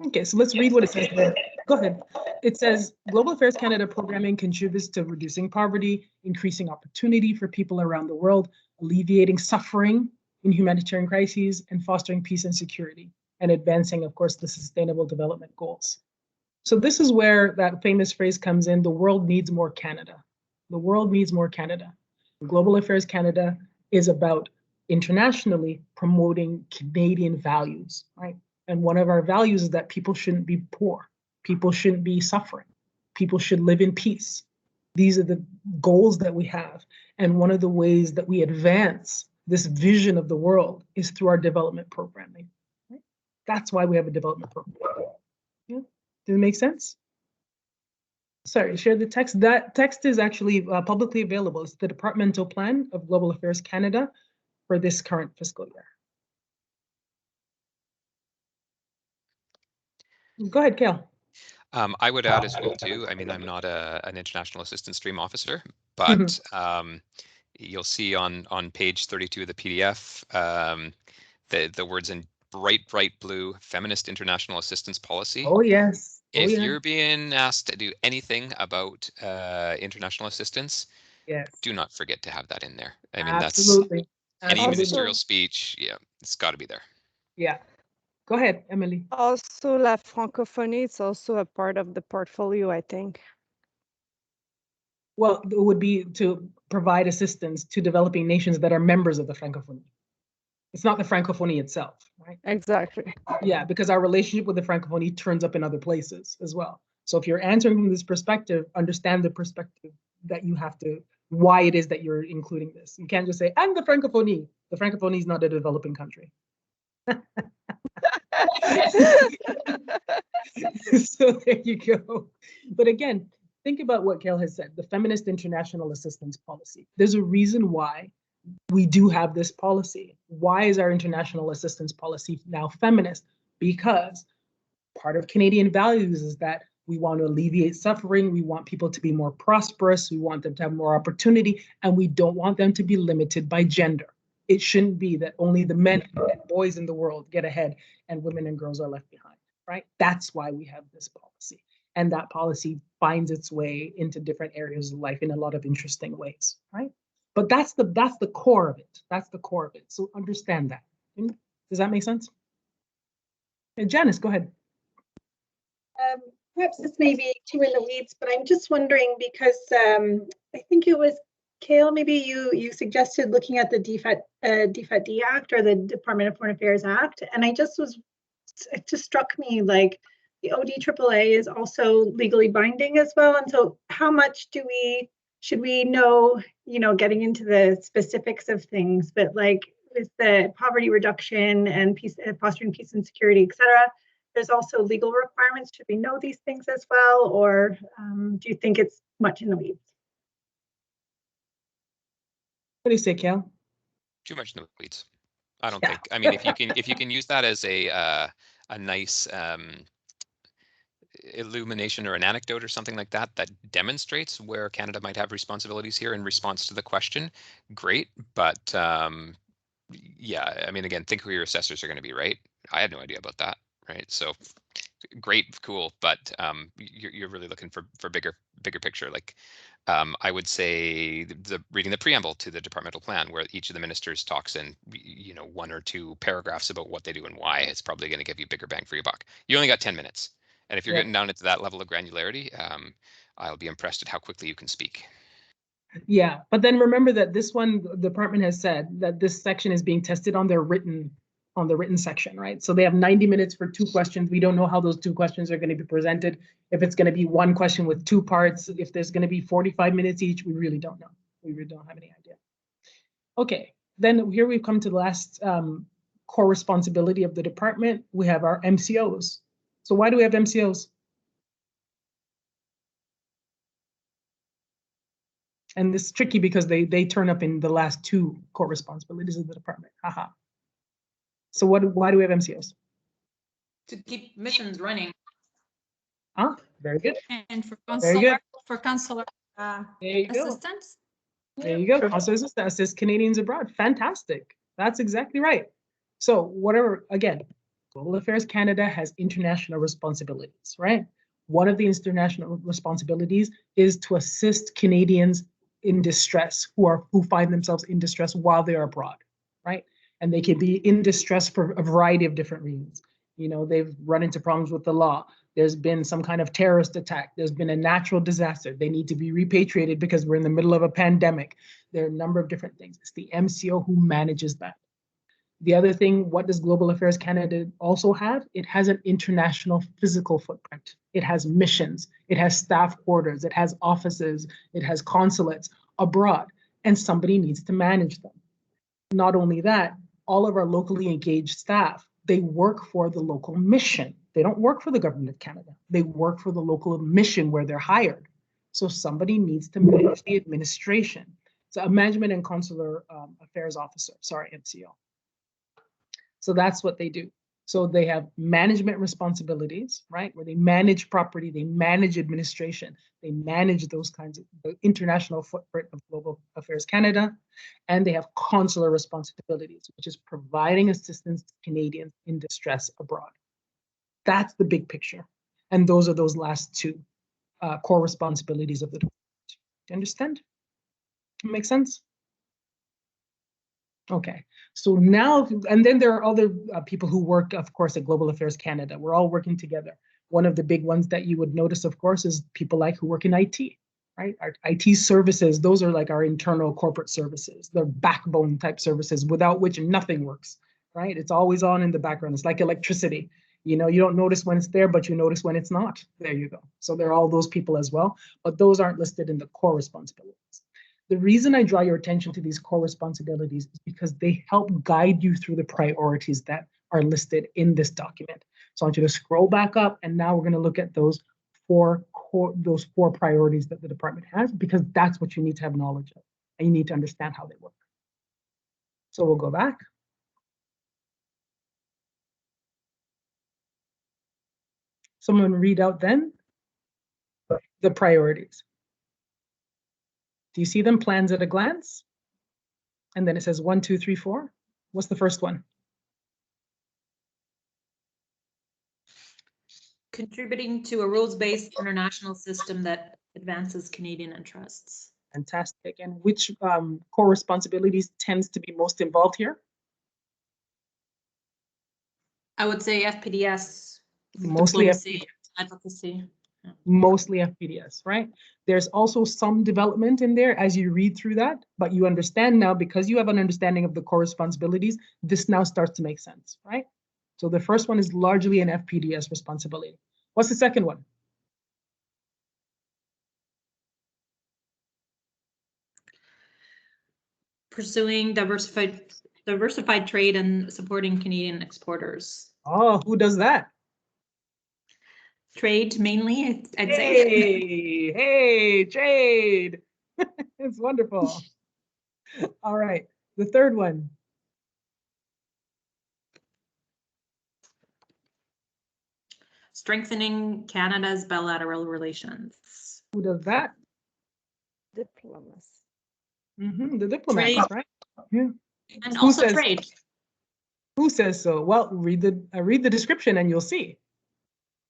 Okay, so let's read what it says there. Go ahead. It says, Global Affairs Canada programming contributes to reducing poverty, increasing opportunity for people around the world, alleviating suffering in humanitarian crises, and fostering peace and security, and advancing, of course, the Sustainable Development Goals. So this is where that famous phrase comes in, the world needs more Canada. The world needs more Canada. Global Affairs Canada is about internationally promoting Canadian values, right? And one of our values is that people shouldn't be poor. People shouldn't be suffering. People should live in peace. These are the goals that we have. And one of the ways that we advance this vision of the world is through our development programming. Right? That's why we have a development program. Yeah. Does it make sense? Sorry, share the text. That text is actually publicly available. It's the Departmental Plan of Global Affairs Canada for this current fiscal year. Go ahead, Kale. I would add as well too. I mean, I'm not an international assistance stream officer, but you'll see on page 32 of the PDF the words in bright blue, feminist international assistance policy. Oh, yes. Oh, If yeah. you're being asked to do anything about international assistance, Yes. do not forget to have that in there. I mean, Absolutely. that's any Also- ministerial speech. Yeah, it's got to be there. Yeah. Go ahead, Emily. Also, la francophonie, it's also a part of the portfolio, I think. Well, it would be to provide assistance to developing nations that are members of the Francophonie. It's not the Francophonie itself, right? Exactly. Yeah, because our relationship with the Francophonie turns up in other places as well. So if you're answering from this perspective, understand the perspective that you have to, why it is that you're including this. You can't just say, and the Francophonie. The Francophonie is not a developing country. So there you go. But again, think about what Kel has said, the feminist international assistance policy. There's a reason why we do have this policy. Why is our international assistance policy now feminist? Because part of Canadian values is that we want to alleviate suffering. We want people to be more prosperous. We want them to have more opportunity, and we don't want them to be limited by gender. It shouldn't be that only the men and boys in the world get ahead and women and girls are left behind, right? That's why we have this policy. And that policy finds its way into different areas of life in a lot of interesting ways, right? But that's the core of it. That's the core of it. So understand that. Does that make sense? And Janice, go ahead. Perhaps this may be too in the weeds, but I'm just wondering because I think it was Kale, maybe you suggested looking at the DFAT-D Act or the Department of Foreign Affairs Act, and it just struck me like the ODAAA is also legally binding as well. And so how much should we know, getting into the specifics of things, but like with the poverty reduction and fostering peace and security, et cetera, there's also legal requirements. Should we know these things as well? Or do you think it's much in the weeds? What do you say, Kel? Too much in the weeds. I don't think. I mean, if you can use that as a nice illumination or an anecdote or something like that that demonstrates where Canada might have responsibilities here in response to the question, great. But yeah, I mean, again, think who your assessors are going to be, right? I had no idea about that, right? So great, cool, but you're really looking for bigger picture. Like I would say reading the preamble to the departmental plan, where each of the ministers talks in 1 or 2 paragraphs about what they do and why, it's probably going to give you bigger bang for your buck. You only got 10 minutes, and if you're getting down into that level of granularity, I'll be impressed at how quickly you can speak. Yeah, but then remember that this one, the department has said that this section is being tested on the written section, right? So they have 90 minutes for 2 questions. We don't know how those 2 questions are going to be presented. If it's going to be 1 question with 2 parts, if there's going to be 45 minutes each, we really don't know. We really don't have any idea. Okay, then here we've come to the last core responsibility of the department. We have our MCOs. So why do we have MCOs? And this is tricky because they turn up in the last 2 core responsibilities of the department. Haha. So why do we have MCOs? To keep missions running. Ah, very good. And for Very good. consular There you go. assistance. There you go. Consular assistance, assist Canadians abroad. Fantastic. That's exactly right. So whatever, again, Global Affairs Canada has international responsibilities, right? One of the international responsibilities is to assist Canadians in distress who find themselves in distress while they are abroad, right? And they can be in distress for a variety of different reasons. They've run into problems with the law. There's been some kind of terrorist attack. There's been a natural disaster. They need to be repatriated because we're in the middle of a pandemic. There are a number of different things. It's the MCO who manages that. The other thing, what does Global Affairs Canada also have? It has an international physical footprint. It has missions. It has staff quarters. It has offices. It has consulates abroad, and somebody needs to manage them. Not only that, all of our locally engaged staff, they work for the local mission. They don't work for the government of Canada. They work for the local mission where they're hired. So somebody needs to manage the administration. So a management and consular affairs officer, sorry, MCO. So that's what they do. So they have management responsibilities, right? Where they manage property, they manage administration, they manage those kinds of the international footprint of Global Affairs Canada, and they have consular responsibilities, which is providing assistance to Canadians in distress abroad. That's the big picture. And those are those last two core responsibilities of the department. Do you understand? Make sense? Okay, so now, and then there are other people who work, of course, at Global Affairs Canada. We're all working together. One of the big ones that you would notice, of course, is people like who work in IT, right? Our IT services, those are like our internal corporate services. They're backbone type services without which nothing works, right? It's always on in the background. It's like electricity. You know, you don't notice when it's there, but you notice when it's not. There you go. So there are all those people as well, but those aren't listed in the core responsibilities. The reason I draw your attention to these core responsibilities is because they help guide you through the priorities that are listed in this document. So I want you to scroll back up, and now we're going to look at those four priorities that the department has, because that's what you need to have knowledge of, and you need to understand how they work. So we'll go back. Someone read out then the priorities. Do you see them? Plans at a glance. And then it says 1, 2, 3, 4. What's the first one? Contributing to a rules-based international system that advances Canadian interests. Fantastic. And which core responsibilities tends to be most involved here? I would say FPDS, Mostly diplomacy, FPDS. advocacy. Yeah. Mostly FPDS, right? There's also some development in there as you read through that, but you understand now, because you have an understanding of the core responsibilities, this now starts to make sense, right? So the first one is largely an FPDS responsibility. What's the second one? Pursuing diversified trade and supporting Canadian exporters. Oh, who does that? Trade mainly, I'd say. Hey, trade. It's wonderful. All right, the third one. Strengthening Canada's bilateral relations. Who does that? Diplomacy. The diplomats, Trade. right? Yeah. And Who also says, trade. Who says so? Well, read the description and you'll see.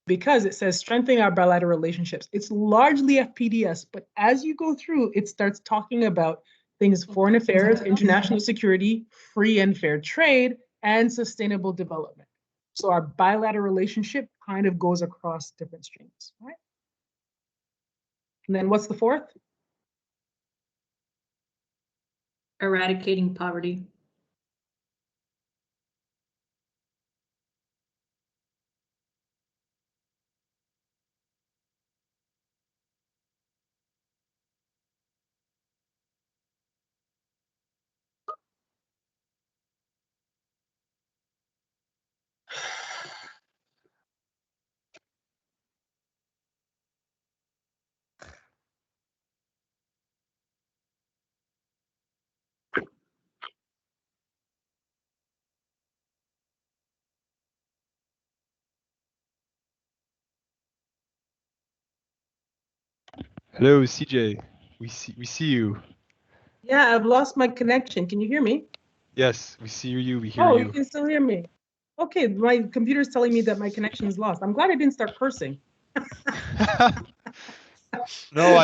Because it says strengthening our bilateral relationships. It's largely FPDS, but as you go through, it starts talking about things: foreign affairs, international security, free and fair trade, and sustainable development. So our bilateral relationship kind of goes across different streams, right? And then what's the fourth? Eradicating poverty. Hello, CJ. We see you. Yeah, I've lost my connection. Can you hear me? Yes, we see you. We hear Oh, you. you can still hear me. Okay, my computer's telling me that my connection is lost. I'm glad I didn't start cursing. No,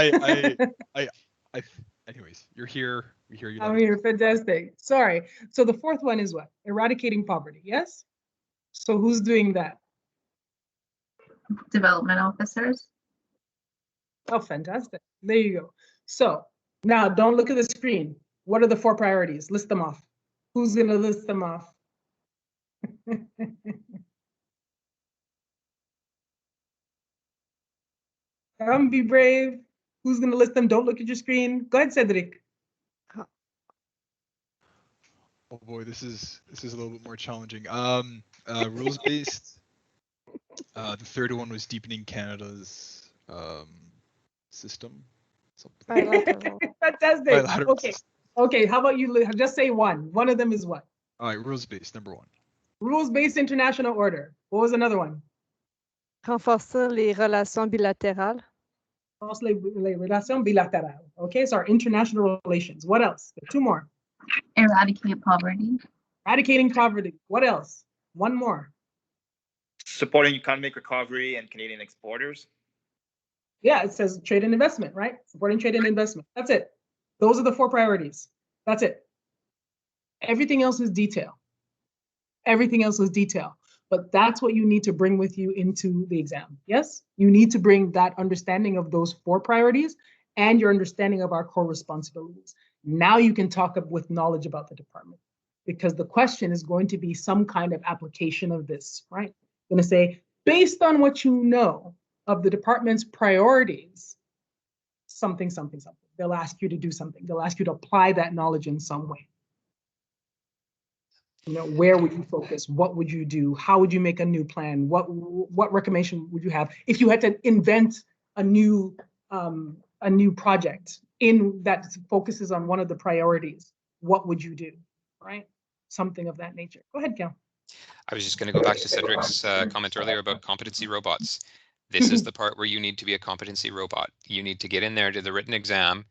anyways, you're here. We hear you. I'm here. Fantastic. Sorry. So the fourth one is what? Eradicating poverty. Yes. So who's doing that? Development officers. Oh, fantastic. There you go. So now don't look at the screen. What are the four priorities? List them off. Who's going to list them off? Come, be brave. Who's going to list them? Don't look at your screen. Go ahead, Cedric. Oh boy, this is a little bit more challenging. Rules based. The third one was deepening Canada's system. Bilateral. Fantastic. Bilateral Okay. system. Okay. How about you just say one? One of them is what? All right, rules based, number one. Rules-based international order. What was another one? Renforcer les relations bilatérales. Les relations bilatérales. Okay, so our international relations. What else? Two more. Eradicate poverty. Eradicating poverty. What else? One more. Supporting economic recovery and Canadian exporters. Yeah, it says trade and investment, right? Supporting trade and investment. That's it. Those are the 4 priorities. That's it. Everything else is detail. Everything else is detail. But that's what you need to bring with you into the exam. Yes? You need to bring that understanding of those 4 priorities and your understanding of our core responsibilities. Now you can talk with knowledge about the department, because the question is going to be some kind of application of this, right? I'm going to say, based on what you know of the department's priorities, something, something, something. They'll ask you to do something. They'll ask you to apply that knowledge in some way. You know, where would you focus? What would you do? How would you make a new plan? What recommendation would you have if you had to invent a new project in that focuses on one of the priorities? What would you do? Right? Something of that nature. Go ahead, Cal. I was just going to go back to Cedric's comment earlier about competency robots. This is the part where you need to be a competency robot. You need to get in there to the written exam,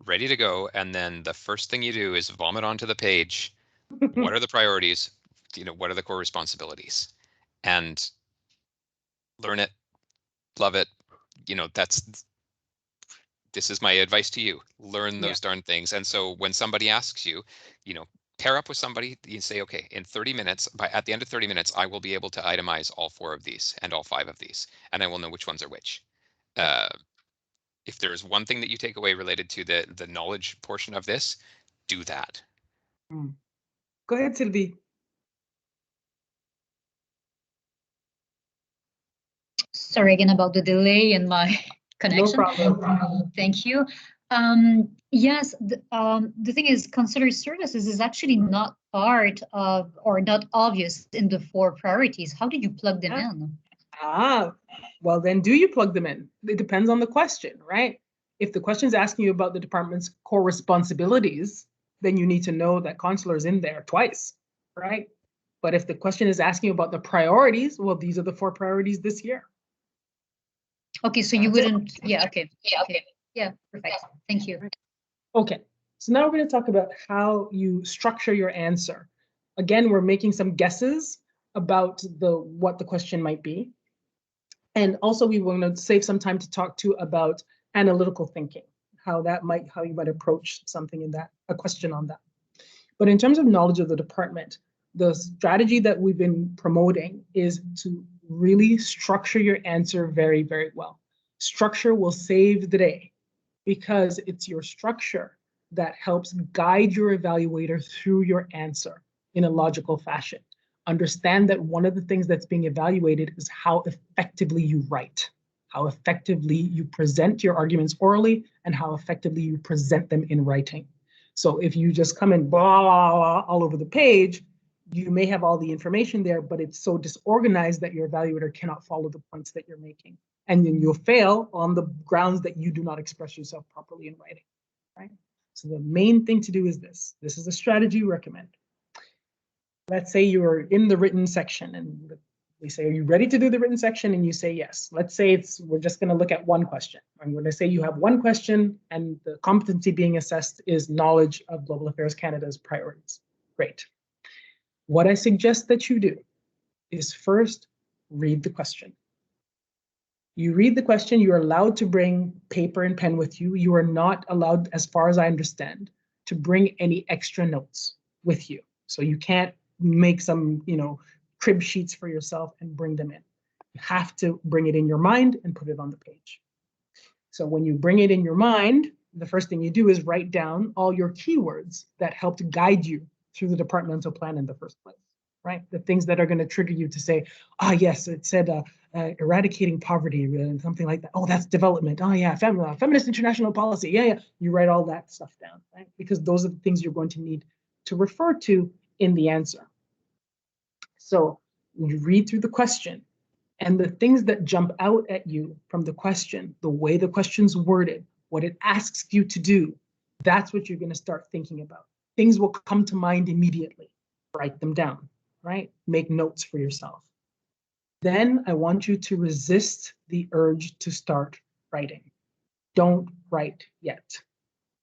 ready to go, and then the first thing you do is vomit onto the page. What are the priorities? You know, what are the core responsibilities? And learn it, love it. You know, this is my advice to you. Learn those darn things. And so when somebody asks you, you know, pair up with somebody, you say, okay, in 30 minutes, at the end of 30 minutes, I will be able to itemize all 4 of these and all 5 of these, and I will know which ones are which. If there's one thing that you take away related to the knowledge portion of this, do that. Go ahead, Sylvie. Sorry again about the delay in my connection. No problem. Thank you. Yes, the thing is, consular services is actually not part of or not obvious in the 4 priorities. How did you plug them in? Well, then do you plug them in? It depends on the question, right? If the question is asking you about the department's core responsibilities, then you need to know that consular is in there twice, right? But if the question is asking you about the priorities, well, these are the 4 priorities this year. Okay, so you wouldn't, okay. Yeah, perfect. Thank you. Okay, so now we're going to talk about how you structure your answer. Again, we're making some guesses about what the question might be. And also we want to save some time to talk to about analytical thinking, how you might approach something in that, a question on that. But in terms of knowledge of the department, the strategy that we've been promoting is to really structure your answer very, very well. Structure will save the day, because it's your structure that helps guide your evaluator through your answer in a logical fashion. Understand that one of the things that's being evaluated is how effectively you write, how effectively you present your arguments orally, and how effectively you present them in writing. So if you just come in blah, blah, blah, all over the page, you may have all the information there, but it's so disorganized that your evaluator cannot follow the points that you're making. And then you'll fail on the grounds that you do not express yourself properly in writing, right? So the main thing to do is this. This is a strategy we recommend. Let's say you are in the written section and we say, are you ready to do the written section? And you say yes. Let's say we're just going to look at one question. I'm going to say you have one question and the competency being assessed is knowledge of Global Affairs Canada's priorities. Great. What I suggest that you do is first read the question. You read the question, you're allowed to bring paper and pen with you. You are not allowed, as far as I understand, to bring any extra notes with you. So you can't make some, crib sheets for yourself and bring them in. You have to bring it in your mind and put it on the page. So when you bring it in your mind, the first thing you do is write down all your keywords that helped guide you through the departmental plan in the first place, right? The things that are going to trigger you to say, yes, it said eradicating poverty, something like that. Oh, that's development. Oh yeah, feminist international policy. Yeah. You write all that stuff down, right? Because those are the things you're going to need to refer to in the answer. So you read through the question and the things that jump out at you from the question, the way the question's worded, what it asks you to do, that's what you're going to start thinking about. Things will come to mind immediately. Write them down, right? Make notes for yourself. Then I want you to resist the urge to start writing. Don't write yet.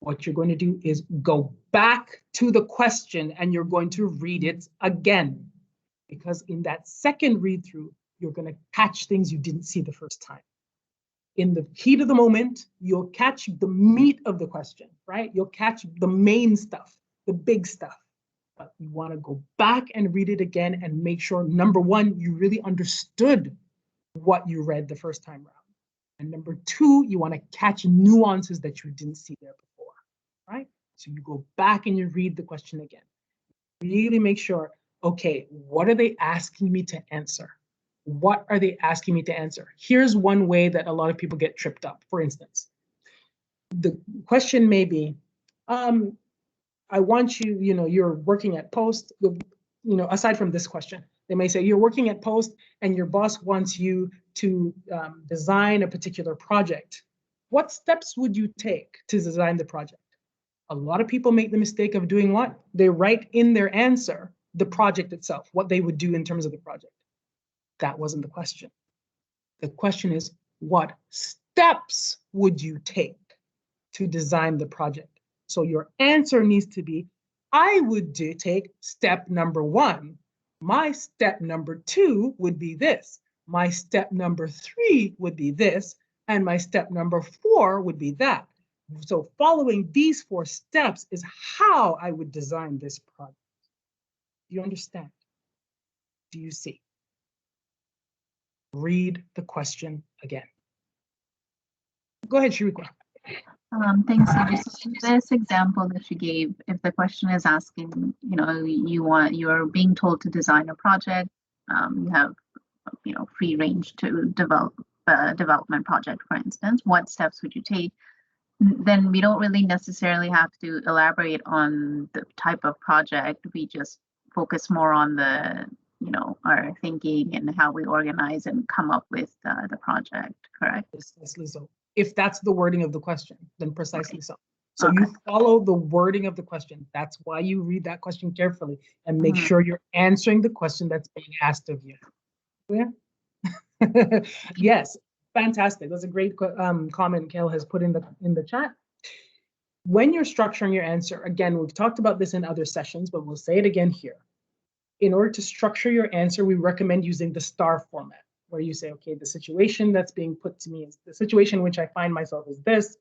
What you're going to do is go back to the question and you're going to read it again. Because in that second read through, you're going to catch things you didn't see the first time. In the heat of the moment, you'll catch the meat of the question, right? You'll catch the main stuff, the big stuff. But you want to go back and read it again and make sure, number one, you really understood what you read the first time around. And number two, you want to catch nuances that you didn't see there before, right? So you go back and you read the question again. Really make sure, okay, what are they asking me to answer? What are they asking me to answer? Here's one way that a lot of people get tripped up. For instance, the question may be, I want you, you're working at Post, aside from this question, they may say you're working at Post and your boss wants you to design a particular project. What steps would you take to design the project? A lot of people make the mistake of doing what? They write in their answer the project itself, what they would do in terms of the project. That wasn't the question. The question is, what steps would you take to design the project? So your answer needs to be, I would take step number 1. My step number 2 would be this. My step number 3 would be this. And my step number 4 would be that. So following these 4 steps is how I would design this project. Do you understand? Do you see? Read the question again. Go ahead, Shiriko. Thanks, Sandy. So this example that you gave, if the question is asking, you're being told to design a project, you have, free range to develop a development project, for instance, what steps would you take? Then we don't really necessarily have to elaborate on the type of project. We just focus more on the, our thinking and how we organize and come up with the project, correct? Precisely so. If that's the wording of the question, then precisely so. So you follow the wording of the question. That's why you read that question carefully and make sure you're answering the question that's being asked of you. Yeah. Yes, fantastic. That's a great comment Kel has put in the chat. When you're structuring your answer, again, we've talked about this in other sessions, but we'll say it again here. In order to structure your answer, we recommend using the STAR format, where you say, okay, the situation that's being put to me is the situation in which I find myself is this,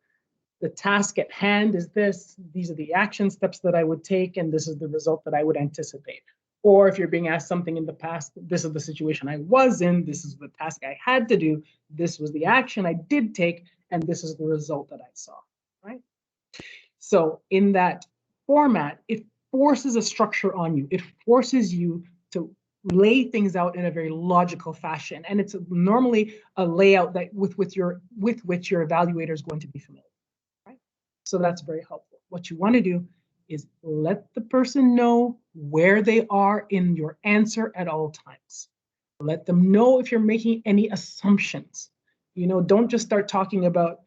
the task at hand is this, these are the action steps that I would take, and this is the result that I would anticipate. Or if you're being asked something in the past, this is the situation I was in, this is the task I had to do, this was the action I did take, and this is the result that I saw, right? So in that format, it forces a structure on you. It forces you to lay things out in a very logical fashion. And it's normally a layout that with which your evaluator is going to be familiar, right? So that's very helpful. What you want to do is let the person know where they are in your answer at all times. Let them know if you're making any assumptions. Don't just start talking about,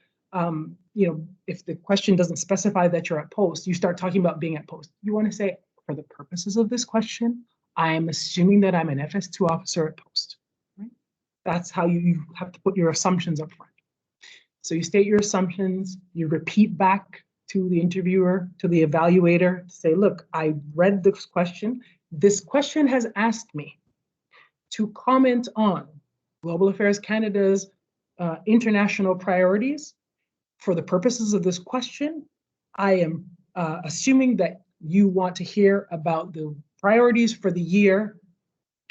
if the question doesn't specify that you're at Post, you start talking about being at Post. You want to say, for the purposes of this question, I am assuming that I'm an FS-2 officer at Post. Right? That's how you have to put your assumptions up front. So you state your assumptions, you repeat back to the interviewer, to the evaluator, say, look, I read this question. This question has asked me to comment on Global Affairs Canada's international priorities. For the purposes of this question, I am assuming that you want to hear about the priorities for the year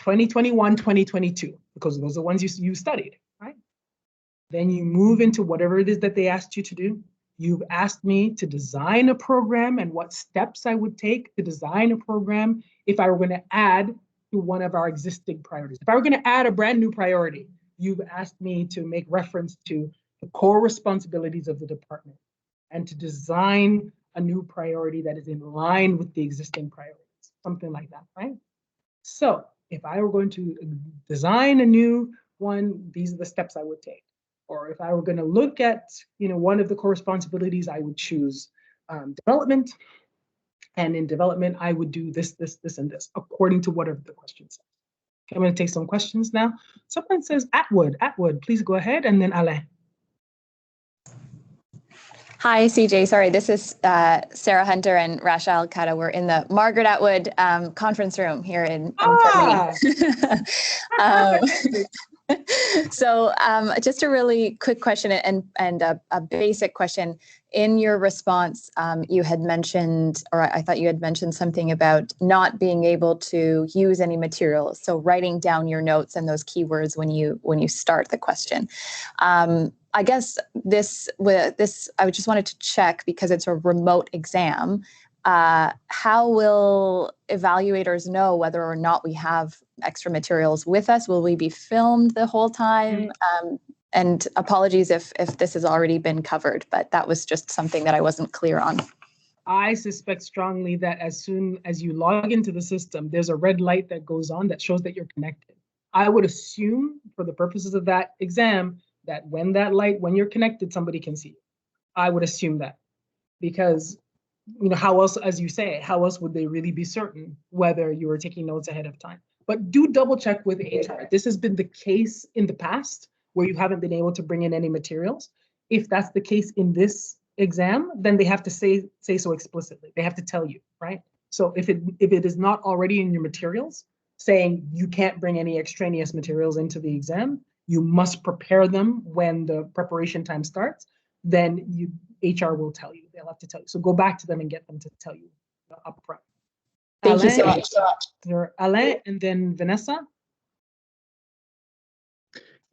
2021-2022, because those are the ones you studied, right? Then you move into whatever it is that they asked you to do. You've asked me to design a program and what steps I would take to design a program if I were going to add to one of our existing priorities. If I were going to add a brand new priority, you've asked me to make reference to the core responsibilities of the department and to design a new priority that is in line with the existing priorities, something like that, right? So if I were going to design a new one, these are the steps I would take. Or if I were going to look at, one of the core responsibilities, I would choose development. And in development, I would do this, this, this, and this, according to whatever the question says. Okay, I'm going to take some questions now. Someone says Atwood. Atwood, please go ahead, and then Alain. Hi, CJ. Sorry, this is Sarah Hunter and Rasha Al-Kata. We're in the Margaret Atwood conference room here in Germany. So just a really quick question and a basic question. In your response, you had mentioned, or I thought you had mentioned something about not being able to use any materials. So writing down your notes and those keywords when you start the question. I guess this I just wanted to check, because it's a remote exam. How will evaluators know whether or not we have extra materials with us? Will we be filmed the whole time? And apologies if this has already been covered, but that was just something that I wasn't clear on. I suspect strongly that as soon as you log into the system, there's a red light that goes on that shows that you're connected. I would assume, for the purposes of that exam, that when you're connected, somebody can see you. I would assume that, because how else, as you say, how else would they really be certain whether you were taking notes ahead of time? But do double check with HR. This has been the case in the past where you haven't been able to bring in any materials. If that's the case in this exam, then they have to say so explicitly. They have to tell you, right? So if it is not already in your materials, saying you can't bring any extraneous materials into the exam, you must prepare them when the preparation time starts, then HR will tell you. They'll have to tell you. So go back to them and get them to tell you up front. Thank you so much. Alain, and then Vanessa.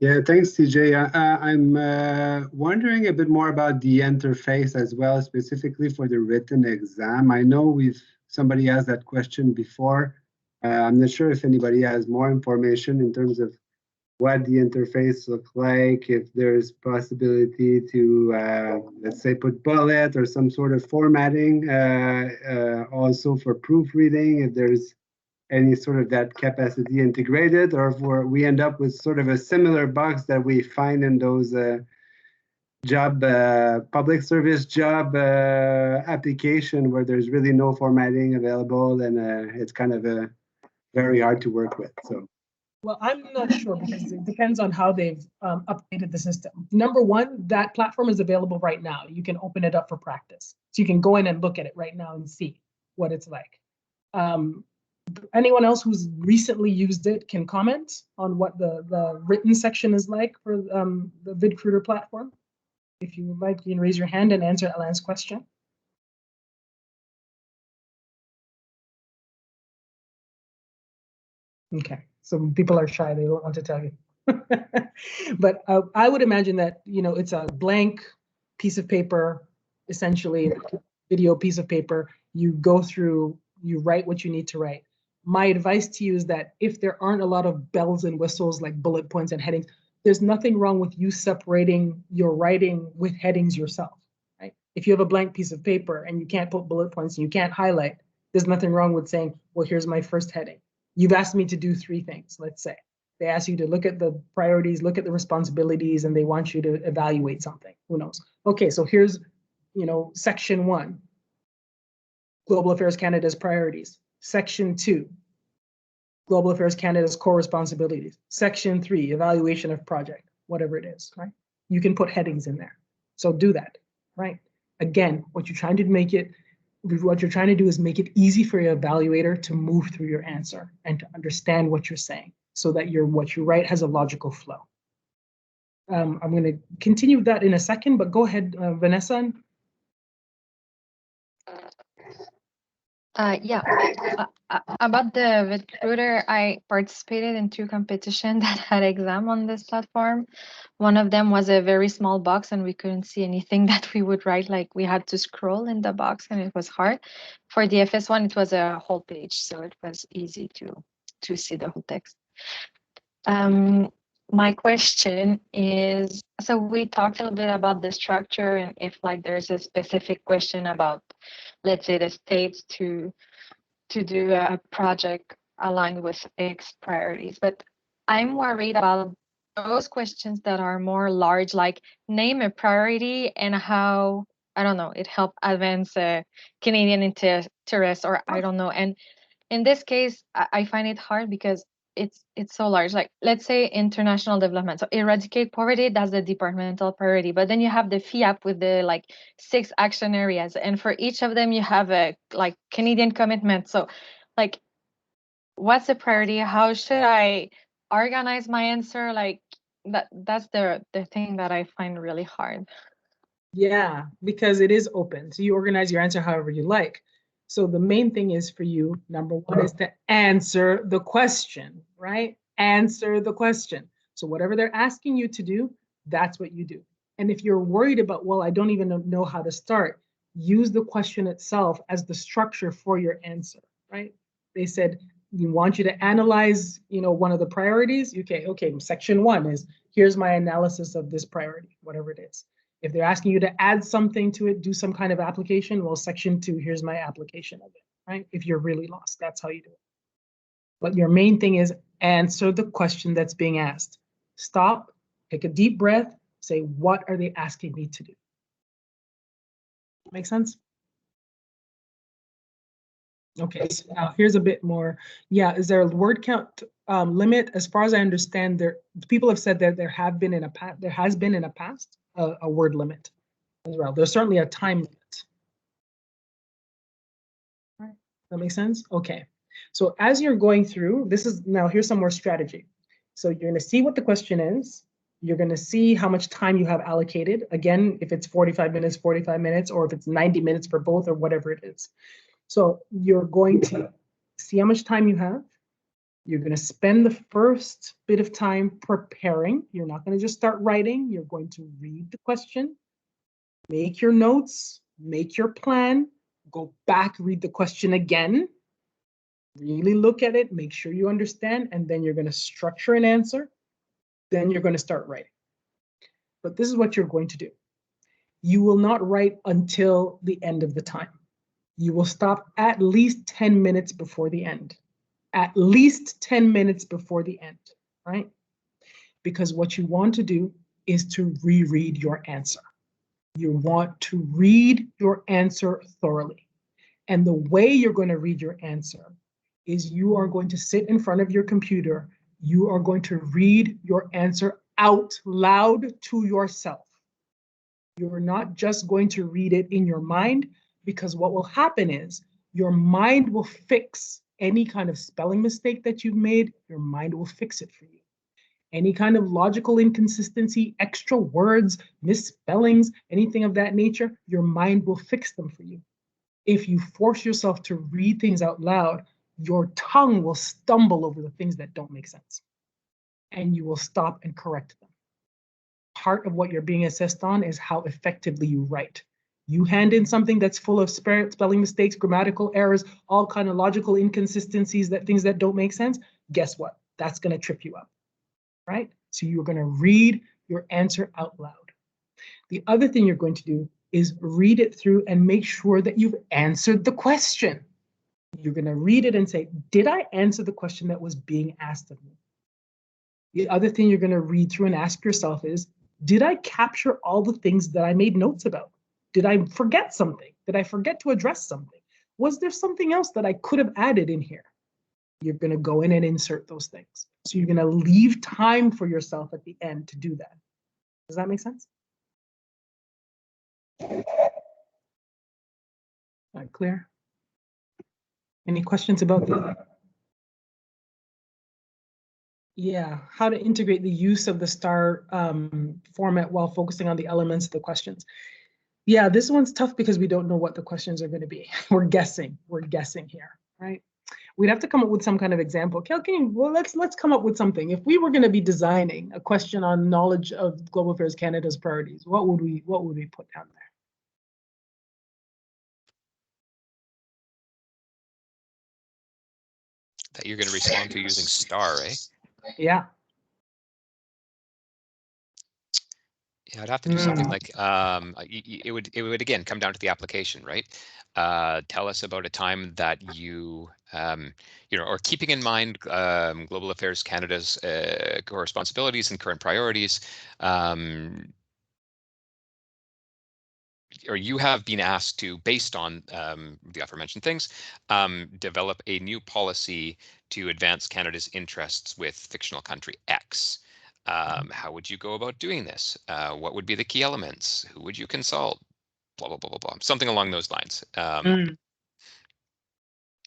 Yeah, thanks, CJ. I'm wondering a bit more about the interface as well, specifically for the written exam. I know somebody asked that question before. I'm not sure if anybody has more information in terms of what the interface look like, if there's possibility to, let's say, put bullet or some sort of formatting, also for proofreading, if there's any sort of that capacity integrated, or if we end up with sort of a similar box that we find in those public service job application where there's really no formatting available, and it's kind of very hard to work with. So. Well, I'm not sure, because it depends on how they've updated the system. Number one, that platform is available right now. You can open it up for practice. So you can go in and look at it right now and see what it's like. Anyone else who's recently used it can comment on what the written section is like for the VidCruiter platform. If you would like, you can raise your hand and answer Alain's question. Okay, so people are shy, they don't want to tell you. But I would imagine that, it's a blank piece of paper, essentially video piece of paper. You go through, you write what you need to write. My advice to you is that if there aren't a lot of bells and whistles like bullet points and headings, there's nothing wrong with you separating your writing with headings yourself, right? If you have a blank piece of paper and you can't put bullet points and you can't highlight, there's nothing wrong with saying, well, here's my first heading. You've asked me to do 3 things, let's say. They ask you to look at the priorities, look at the responsibilities, and they want you to evaluate something. Who knows? Okay, so here's, section 1, Global Affairs Canada's priorities. Section 2, Global Affairs Canada's core responsibilities. Section 3, evaluation of project, whatever it is, right? You can put headings in there. So do that, right? Again, what you're trying to do is make it easy for your evaluator to move through your answer and to understand what you're saying, so that what you write has a logical flow. I'm going to continue that in a second, but go ahead, Vanessa. Yeah, about the VidCruiter, I participated in 2 competitions that had exam on this platform. One of them was a very small box and we couldn't see anything that we would write, like we had to scroll in the box and it was hard. For the FS one, it was a whole page, so it was easy to see the whole text. My question is, so we talked a little bit about the structure and if like there's a specific question about, let's say, the states to do a project aligned with X priorities, but I'm worried about those questions that are more large, like name a priority and how I don't know, it help advance Canadian interests, or I don't know. And in this case, I find it hard because it's so large. Like, let's say international development. So eradicate poverty, that's the departmental priority. But then you have the FIAP with the like 6 action areas. And for each of them, you have a like Canadian commitment. So like, what's the priority? How should I organize my answer? Like that's the thing that I find really hard. Yeah, because it is open. So you organize your answer however you like. So the main thing is for you, number one, is to answer the question, right? Answer the question. So whatever they're asking you to do, that's what you do. And if you're worried about, well, I don't even know how to start, use the question itself as the structure for your answer, right? They said, we want you to analyze, one of the priorities. Okay, section 1 is, here's my analysis of this priority, whatever it is. If they're asking you to add something to it, do some kind of application, well, section 2, here's my application of it, right? If you're really lost, that's how you do it. But your main thing is answer the question that's being asked. Stop, take a deep breath, say, what are they asking me to do? Make sense? Okay, so now here's a bit more. Yeah, is there a word count limit? As far as I understand, people have said that there has been in a past a word limit as well. There's certainly a time limit. All right, that makes sense? Okay, so as you're going through, here's some more strategy. So you're going to see what the question is. You're going to see how much time you have allocated. Again, if it's 45 minutes, 45 minutes, or if it's 90 minutes for both, or whatever it is. So you're going to see how much time you have. You're going to spend the first bit of time preparing. You're not going to just start writing. You're going to read the question, make your notes, make your plan, go back, read the question again, really look at it, make sure you understand, and then you're going to structure an answer. Then you're going to start writing. But this is what you're going to do. You will not write until the end of the time. You will stop at least 10 minutes before the end. At least 10 minutes before the end, right? Because what you want to do is to reread your answer. You want to read your answer thoroughly. And the way you're going to read your answer is you are going to sit in front of your computer. You are going to read your answer out loud to yourself. You're not just going to read it in your mind, because what will happen is your mind will fix any kind of spelling mistake that you've made. Your mind will fix it for you. Any kind of logical inconsistency, extra words, misspellings, anything of that nature, your mind will fix them for you. If you force yourself to read things out loud, your tongue will stumble over the things that don't make sense. And you will stop and correct them. Part of what you're being assessed on is how effectively you write. You hand in something that's full of spelling mistakes, grammatical errors, all kind of logical inconsistencies, things that don't make sense. Guess what? That's going to trip you up, right? So you're going to read your answer out loud. The other thing you're going to do is read it through and make sure that you've answered the question. You're going to read it and say, did I answer the question that was being asked of me? The other thing you're going to read through and ask yourself is, did I capture all the things that I made notes about? Did I forget something? Did I forget to address something? Was there something else that I could have added in here? You're going to go in and insert those things. So you're going to leave time for yourself at the end to do that. Does that make sense? All right, clear? Any questions about that? Yeah, how to integrate the use of the STAR format while focusing on the elements of the questions. Yeah, this one's tough because we don't know what the questions are going to be. We're guessing here, right? We'd have to come up with some kind of example. Let's come up with something. If we were going to be designing a question on knowledge of Global Affairs Canada's priorities, what would we put down there? That you're going to respond to using STAR, eh? Yeah. Yeah, I'd have to do something like it would again come down to the application, right? Tell us about a time that you or keeping in mind Global Affairs Canada's core responsibilities and current priorities. or you have been asked to, based on the aforementioned things, develop a new policy to advance Canada's interests with fictional country X. How would you go about doing this? What would be the key elements? Who would you consult? Blah, blah, blah, blah, blah. Something along those lines.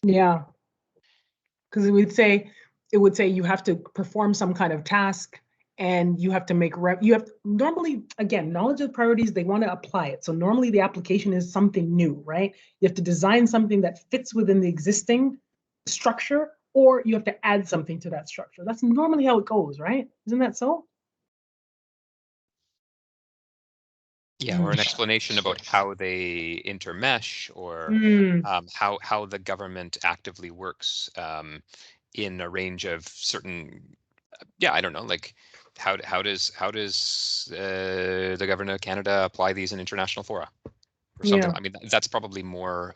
Yeah, because it would say you have to perform some kind of task, and you have to make normally, again, knowledge of priorities, they want to apply it. So normally the application is something new, right? You have to design something that fits within the existing structure, or you have to add something to that structure. That's normally how it goes, right? Isn't that so? Yeah, or an explanation about how they intermesh, or how the government actively works in a range of certain, I don't know, like how does the government of Canada apply these in international fora or something? I mean, that's probably more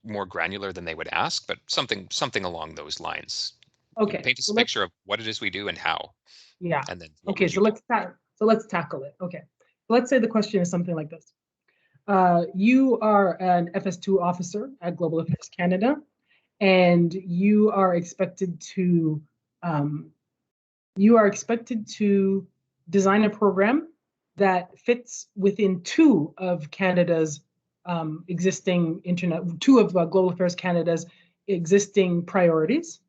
more granular than they would ask, but something along those lines. Okay, Paint us a picture of what it is we do and how. Yeah. And then Okay, so let's tackle it. Okay, let's say the question is something like this. You are an FS-02 officer at Global Affairs Canada, and you are expected to design a program that fits within two of Canada's two of Global Affairs Canada's existing priorities.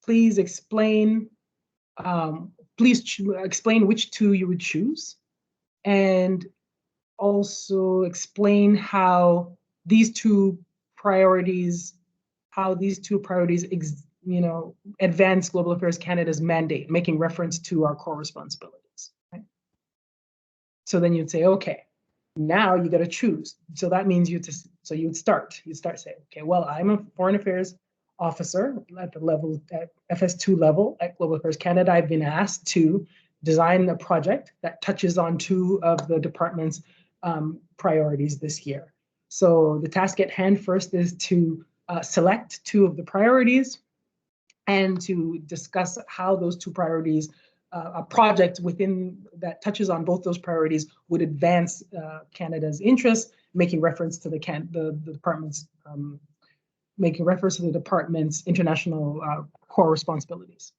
Please explain which two you would choose, and also explain how these two priorities advance Global Affairs Canada's mandate, making reference to our core responsibilities. Right? So then you'd say, okay, now you got to choose. So that means you'd start saying, okay, well, I'm a foreign affairs officer at the level, at FS-02 level at Global Affairs Canada. I've been asked to design a project that touches on two of the department's priorities this year. So the task at hand first is to select two of the priorities and to discuss how those two priorities, a project within that touches on both those priorities, would advance Canada's interests, making reference to the department's international core responsibilities.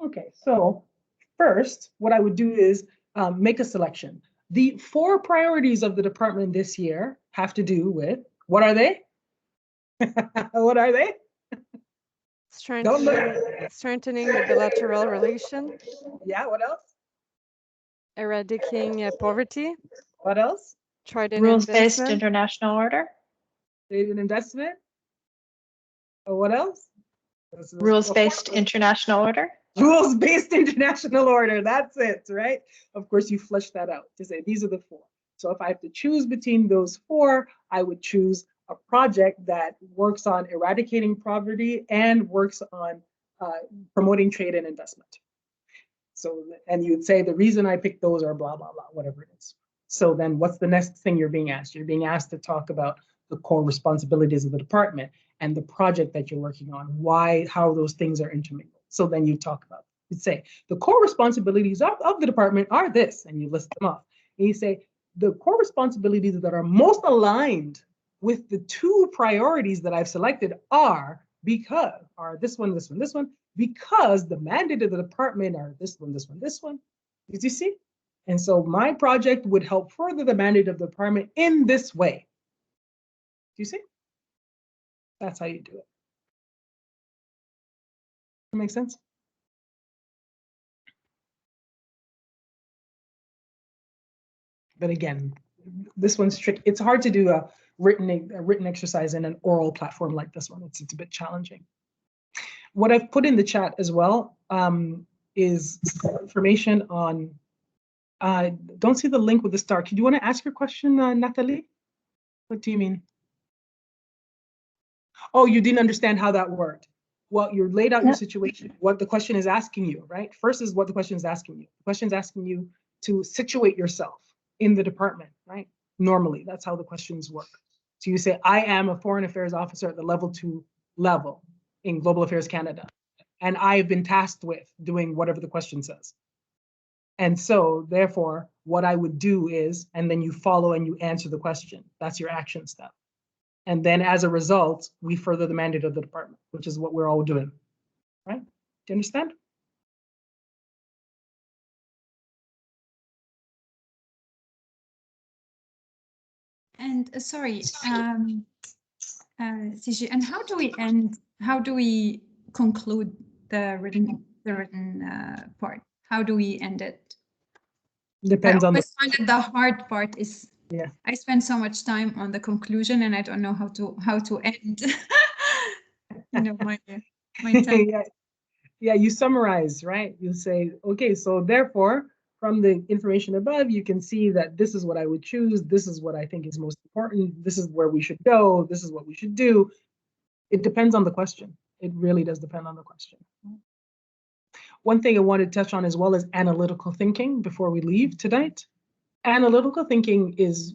Okay, so first, what I would do is make a selection. The 4 priorities of the department this year have to do with, what are they? What are they? Strengthening the bilateral relation. Yeah, what else? Eradicating poverty. What else? Rules-based international order. Trade and investment. What else? Rules-based international order. Rules-based international order. That's it, right? Of course, you flesh that out to say these are the 4. So if I have to choose between those 4, I would choose a project that works on eradicating poverty and works on promoting trade and investment. So, and you'd say the reason I picked those are blah, blah, blah, whatever it is. So then what's the next thing you're being asked? You're being asked to talk about the core responsibilities of the department and the project that you're working on, how those things are intermingled. So then you talk about, you'd say, the core responsibilities of the department are this, and you list them off. And you say, the core responsibilities that are most aligned with the 2 priorities that I've selected are this one, because the mandate of the department are this one, this one, this one. Did you see? And so my project would help further the mandate of the department in this way. Do you see? That's how you do it. That makes sense? But again, this one's tricky. It's hard to do a written exercise in an oral platform like this one. It's a bit challenging. What I've put in the chat as well is information on, don't see the link with the star. Do you want to ask your question, Nathalie? What do you mean? Oh, you didn't understand how that worked. Well, you laid out your situation, what the question is asking you, right? First is what the question is asking you. The question is asking you to situate yourself in the department, right? Normally, that's how the questions work. So you say, I am a foreign affairs officer at the level 2 level in Global Affairs Canada, and I've been tasked with doing whatever the question says. And so therefore, what I would do is, and then you follow and you answer the question. That's your action step. And then as a result, we further the mandate of the department, which is what we're all doing, right? Do you understand? And sorry, CG, and how do we end? How do we conclude the written part? How do we end it? Depends on the. I always find that the hard part is. Yeah. I spend so much time on the conclusion, and I don't know how to end. You know, my time. Yeah, you summarize, right? You say, okay, so therefore, from the information above, you can see that this is what I would choose. This is what I think is most important. This is where we should go. This is what we should do. It depends on the question. It really does depend on the question. One thing I wanted to touch on as well is analytical thinking before we leave tonight. Analytical thinking is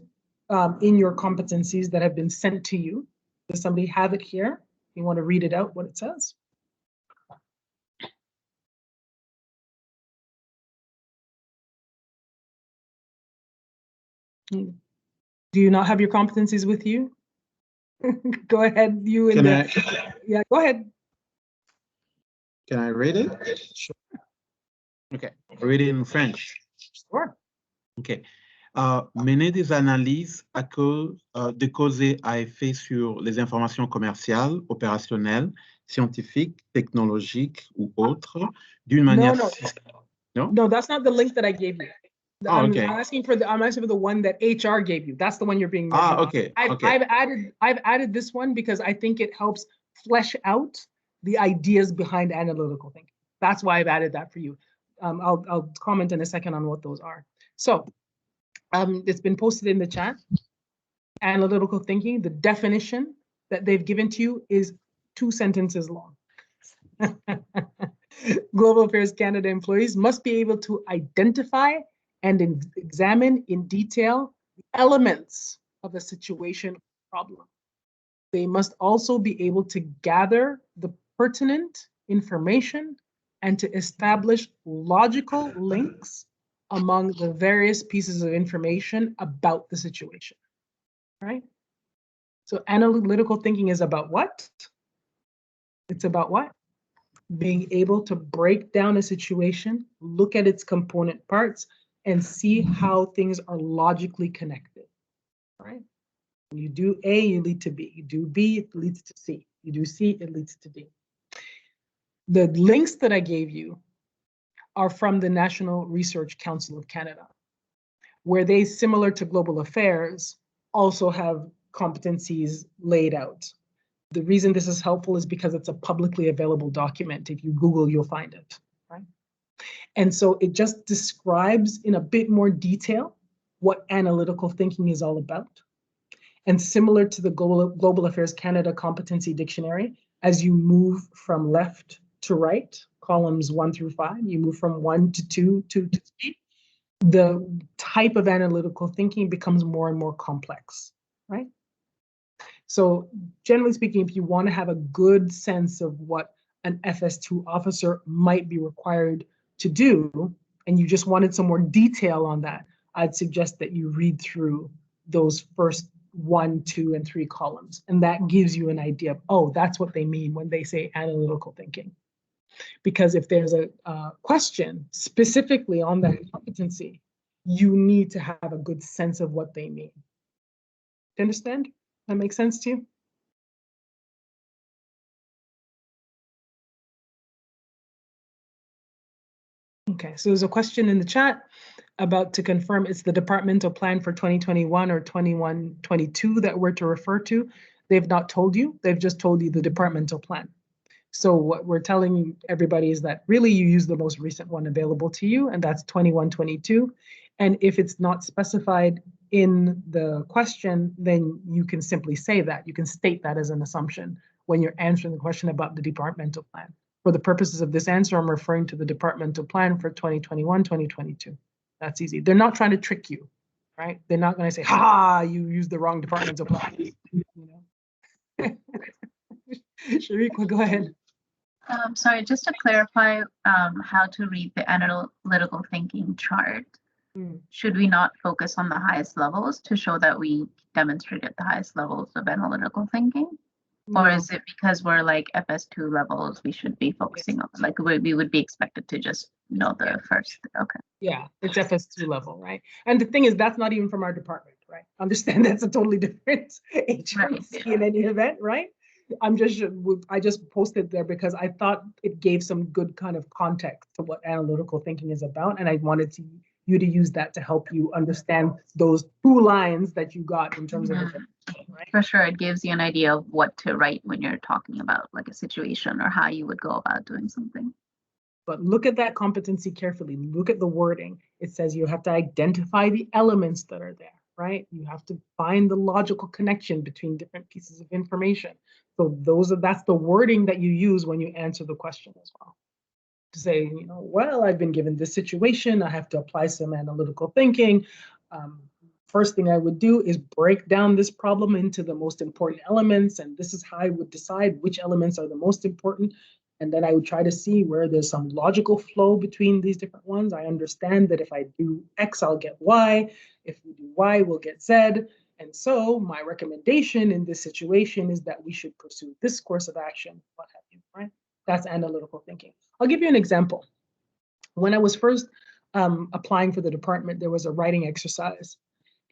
in your competencies that have been sent to you. Does somebody have it here? You want to read it out, what it says? Do you not have your competencies with you? Go ahead, you and yeah, go ahead. Can I read it? Sure. Okay, read it in French. Sure. Okay. Mener des analyses à cause de causer à effet sur les informations commerciales, opérationnelles, scientifiques, technologiques ou autres d'une manière. No, that's not the link that I gave you. Oh, okay. I'm asking for the one that HR gave you. That's the one you're being. Okay. I've added this one because I think it helps flesh out the ideas behind analytical thinking. That's why I've added that for you. I'll comment in a second on what those are. So, it's been posted in the chat. Analytical thinking, the definition that they've given to you is 2 sentences long. Global Affairs Canada employees must be able to identify and examine in detail the elements of a situation or problem. They must also be able to gather the pertinent information and to establish logical links among the various pieces of information about the situation, right? So analytical thinking is about what? It's about what? Being able to break down a situation, look at its component parts, and see how things are logically connected, right? When you do A, you lead to B. You do B, it leads to C. You do C, it leads to D. The links that I gave you are from the National Research Council of Canada, where they, similar to Global Affairs, also have competencies laid out. The reason this is helpful is because it's a publicly available document. If you Google, you'll find it, right? And so it just describes in a bit more detail what analytical thinking is all about. And similar to the Global Affairs Canada Competency Dictionary, as you move from left to right, columns 1 through 5, you move from 1 to 2 to 3, the type of analytical thinking becomes more and more complex, right? So generally speaking, if you want to have a good sense of what an FS-02 officer might be required to do, and you just wanted some more detail on that, I'd suggest that you read through those first 1, 2, and 3 columns. And that gives you an idea of, oh, that's what they mean when they say analytical thinking. Because if there's a question specifically on that competency, you need to have a good sense of what they mean. Do you understand? That makes sense to you? Okay, so there's a question in the chat about to confirm it's the departmental plan for 2021 or 21-22 that we're to refer to. They've not told you, they've just told you the departmental plan. So what we're telling everybody is that really you use the most recent one available to you, and that's 21-22. And if it's not specified in the question, then you can simply say that. You can state that as an assumption when you're answering the question about the departmental plan. For the purposes of this answer, I'm referring to the departmental plan for 2021-2022. That's easy. They're not trying to trick you, right? They're not going to say, ha, you used the wrong departmental plan. You know? Sharika, go ahead. Sorry, just to clarify how to read the analytical thinking chart. Should we not focus on the highest levels to show that we demonstrated the highest levels of analytical thinking? Or is it because we're like FS2 levels, we should be focusing on, like we would be expected to just know the first, okay. Yeah, it's FS2 level, right? And the thing is, that's not even from our department, right? Understand that's a totally different agency in any event, right? I just posted there because I thought it gave some good kind of context to what analytical thinking is about. And I wanted you to use that to help you understand those 2 lines that you got in terms of the right? For sure, it gives you an idea of what to write when you're talking about like a situation or how you would go about doing something. But look at that competency carefully. Look at the wording. It says you have to identify the elements that are there, right? You have to find the logical connection between different pieces of information. So that's the wording that you use when you answer the question as well. To say, well, I've been given this situation. I have to apply some analytical thinking. First thing I would do is break down this problem into the most important elements. And this is how I would decide which elements are the most important. And then I would try to see where there's some logical flow between these different ones. I understand that if I do X, I'll get Y. If we do Y, we'll get Z. And so my recommendation in this situation is that we should pursue this course of action, what have you, right? That's analytical thinking. I'll give you an example. When I was first applying for the department, there was a writing exercise.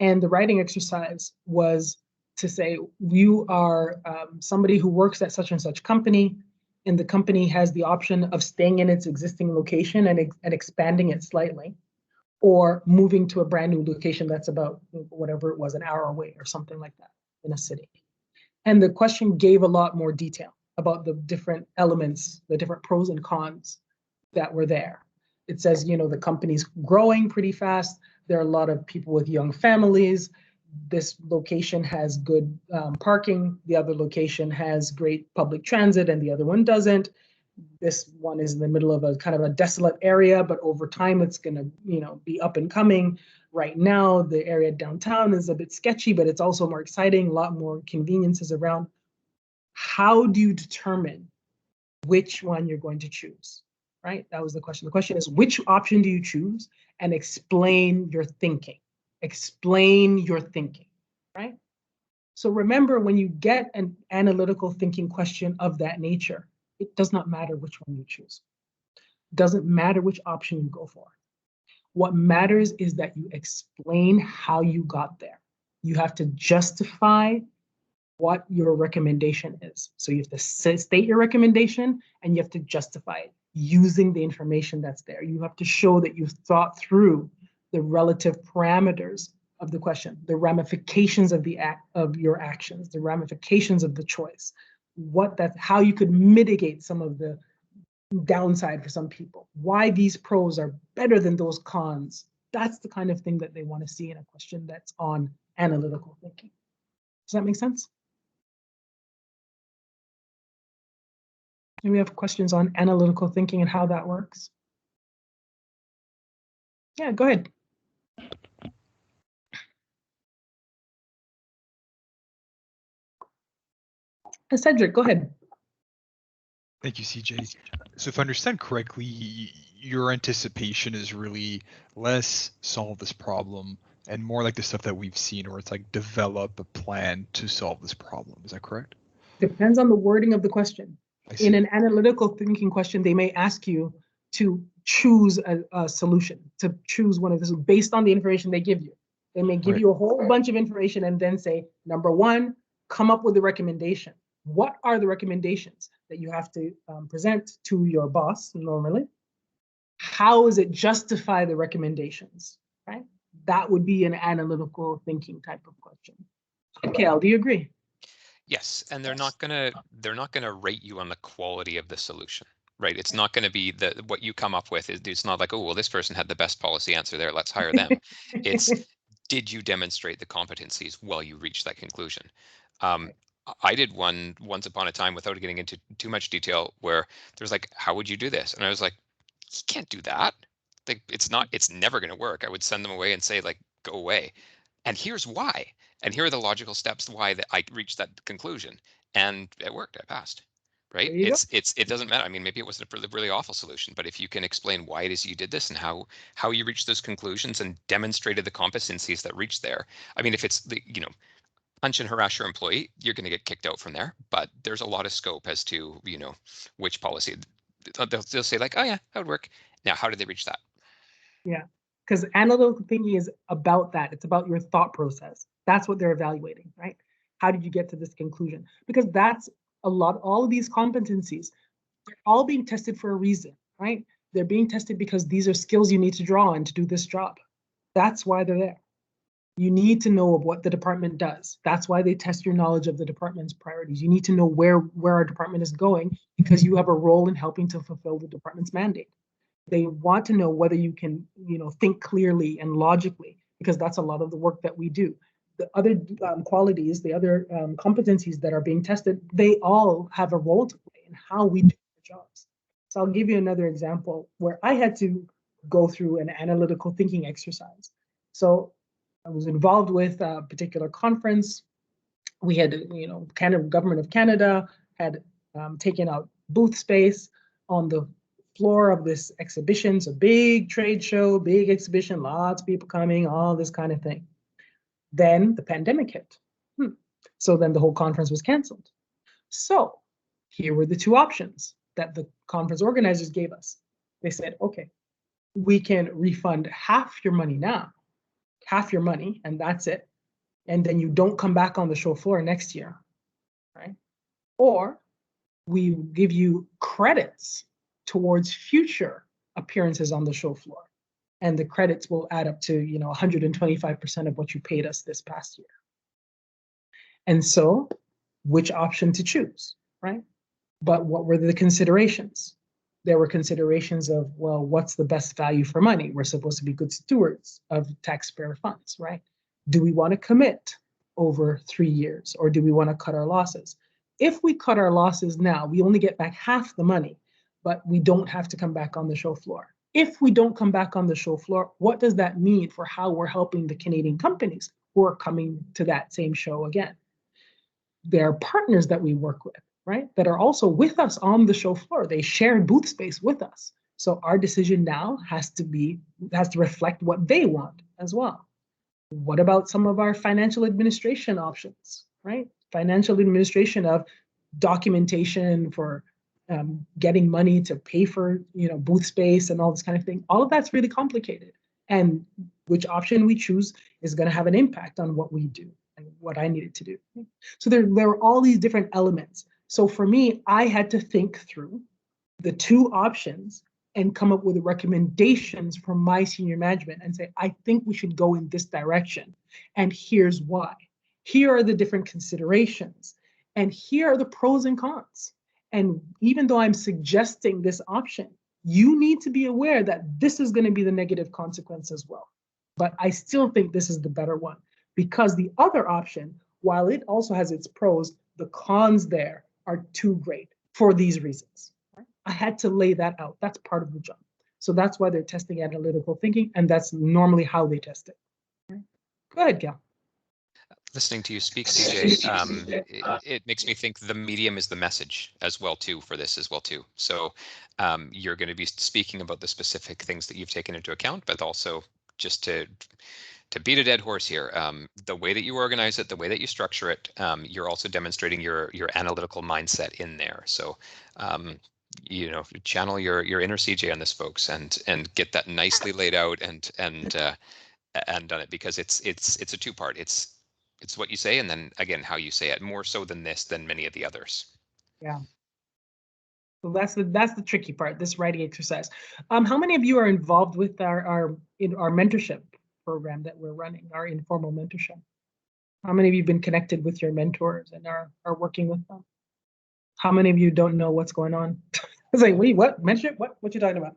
And the writing exercise was to say, you are somebody who works at such and such company, and the company has the option of staying in its existing location and expanding it slightly, or moving to a brand new location that's about whatever it was, an hour away or something like that in a city. And the question gave a lot more detail about the different elements, the different pros and cons that were there. It says, the company's growing pretty fast. There are a lot of people with young families. This location has good parking. The other location has great public transit and the other one doesn't. This one is in the middle of a kind of a desolate area, but over time it's going to, be up and coming. Right now, the area downtown is a bit sketchy, but it's also more exciting, a lot more conveniences around. How do you determine which one you're going to choose, right? That was the question. The question is, which option do you choose? And explain your thinking. Explain your thinking, right? So remember, when you get an analytical thinking question of that nature, it does not matter which one you choose. It doesn't matter which option you go for. What matters is that you explain how you got there. You have to justify what your recommendation is. So you have to state your recommendation and you have to justify it using the information that's there. You have to show that you've thought through the relative parameters of the question, the ramifications of your actions, the ramifications of the choice, how you could mitigate some of the downside for some people, why these pros are better than those cons. That's the kind of thing that they want to see in a question that's on analytical thinking. Does that make sense? Do we have questions on analytical thinking and how that works? Yeah, go ahead. Cedric, go ahead. Thank you, CJ. So if I understand correctly, your anticipation is really less solve this problem and more like the stuff that we've seen where it's like develop a plan to solve this problem. Is that correct? Depends on the wording of the question. In an analytical thinking question, they may ask you to choose a solution, to choose one of this based on the information they give you. They may give you a whole bunch of information and then say, number one, come up with a recommendation. What are the recommendations that you have to present to your boss normally? How does it justify the recommendations, right? That would be an analytical thinking type of question. Okay, do you agree? Yes, and they're not gonna rate you on the quality of the solution, right? It's not going to be what you come up with. It's not like, oh, well, this person had the best policy answer there, let's hire them. It's, did you demonstrate the competencies while you reach that conclusion? I did one once upon a time, without getting into too much detail, where there's like, how would you do this? And I was like, you can't do that. Like, it's never going to work. I would send them away and say, like, go away. And here's why. And here are the logical steps why that I reached that conclusion. And it worked. I passed. right? There you go. It doesn't matter. I mean, maybe it was a really, really awful solution, but if you can explain why it is you did this and how you reached those conclusions and demonstrated the competencies that reached there. I mean, if it's the, punch and harass your employee, you're going to get kicked out from there. But there's a lot of scope as to, which policy. They'll say like, oh yeah, that would work. Now, how did they reach that? Yeah, because analytical thinking is about that. It's about your thought process. That's what they're evaluating, right? How did you get to this conclusion? Because that's all of these competencies, they're all being tested for a reason, right? They're being tested because these are skills you need to draw on to do this job. That's why they're there. You need to know what the department does. That's why they test your knowledge of the department's priorities. You need to know where our department is going because you have a role in helping to fulfill the department's mandate. They want to know whether you can, think clearly and logically, because that's a lot of the work that we do. The other qualities, the other competencies that are being tested, they all have a role to play in how we do our jobs. So I'll give you another example where I had to go through an analytical thinking exercise. So I was involved with a particular conference. We had, Government of Canada had taken out booth space on the floor of this exhibition. So big trade show, big exhibition, lots of people coming, all this kind of thing. Then the pandemic hit. So then the whole conference was canceled. So here were the two options that the conference organizers gave us. They said, okay, we can refund half your money now, half your money, and that's it. And then you don't come back on the show floor next year, right? Or we give you credits towards future appearances on the show floor. And the credits will add up to, 125% of what you paid us this past year. And so which option to choose, right? But what were the considerations? There were considerations of, well, what's the best value for money? We're supposed to be good stewards of taxpayer funds, right? Do we want to commit over 3 years or do we want to cut our losses? If we cut our losses now, we only get back half the money, but we don't have to come back on the show floor. If we don't come back on the show floor, what does that mean for how we're helping the Canadian companies who are coming to that same show again? There are partners that we work with, right, that are also with us on the show floor. They share booth space with us. So our decision now has to reflect what they want as well. What about some of our financial administration options, right? Financial administration of documentation for getting money to pay for, booth space and all this kind of thing. All of that's really complicated. And which option we choose is going to have an impact on what we do and what I needed to do. So there are all these different elements. So for me, I had to think through the two options and come up with recommendations from my senior management and say, I think we should go in this direction. And here's why. Here are the different considerations. And here are the pros and cons. And even though I'm suggesting this option, you need to be aware that this is going to be the negative consequence as well. But I still think this is the better one because the other option, while it also has its pros, the cons there are too great for these reasons. I had to lay that out. That's part of the job. So that's why they're testing analytical thinking, and that's normally how they test it. Go ahead, Gal. Listening to you speak, CJ, it makes me think the medium is the message as well too for this as well too. So you're going to be speaking about the specific things that you've taken into account, but also just to beat a dead horse here, the way that you organize it, the way that you structure it, you're also demonstrating your analytical mindset in there. So channel your inner CJ on this, folks, and get that nicely laid out and done it, because it's a two-part. It's what you say, and then again how you say it, more so than many of the others. Yeah. So that's the tricky part, this writing exercise. How many of you are involved with our mentorship program that we're running, our informal mentorship? How many of you have been connected with your mentors and are working with them? How many of you don't know what's going on? It's like, wait, what? Mentorship? What you talking about?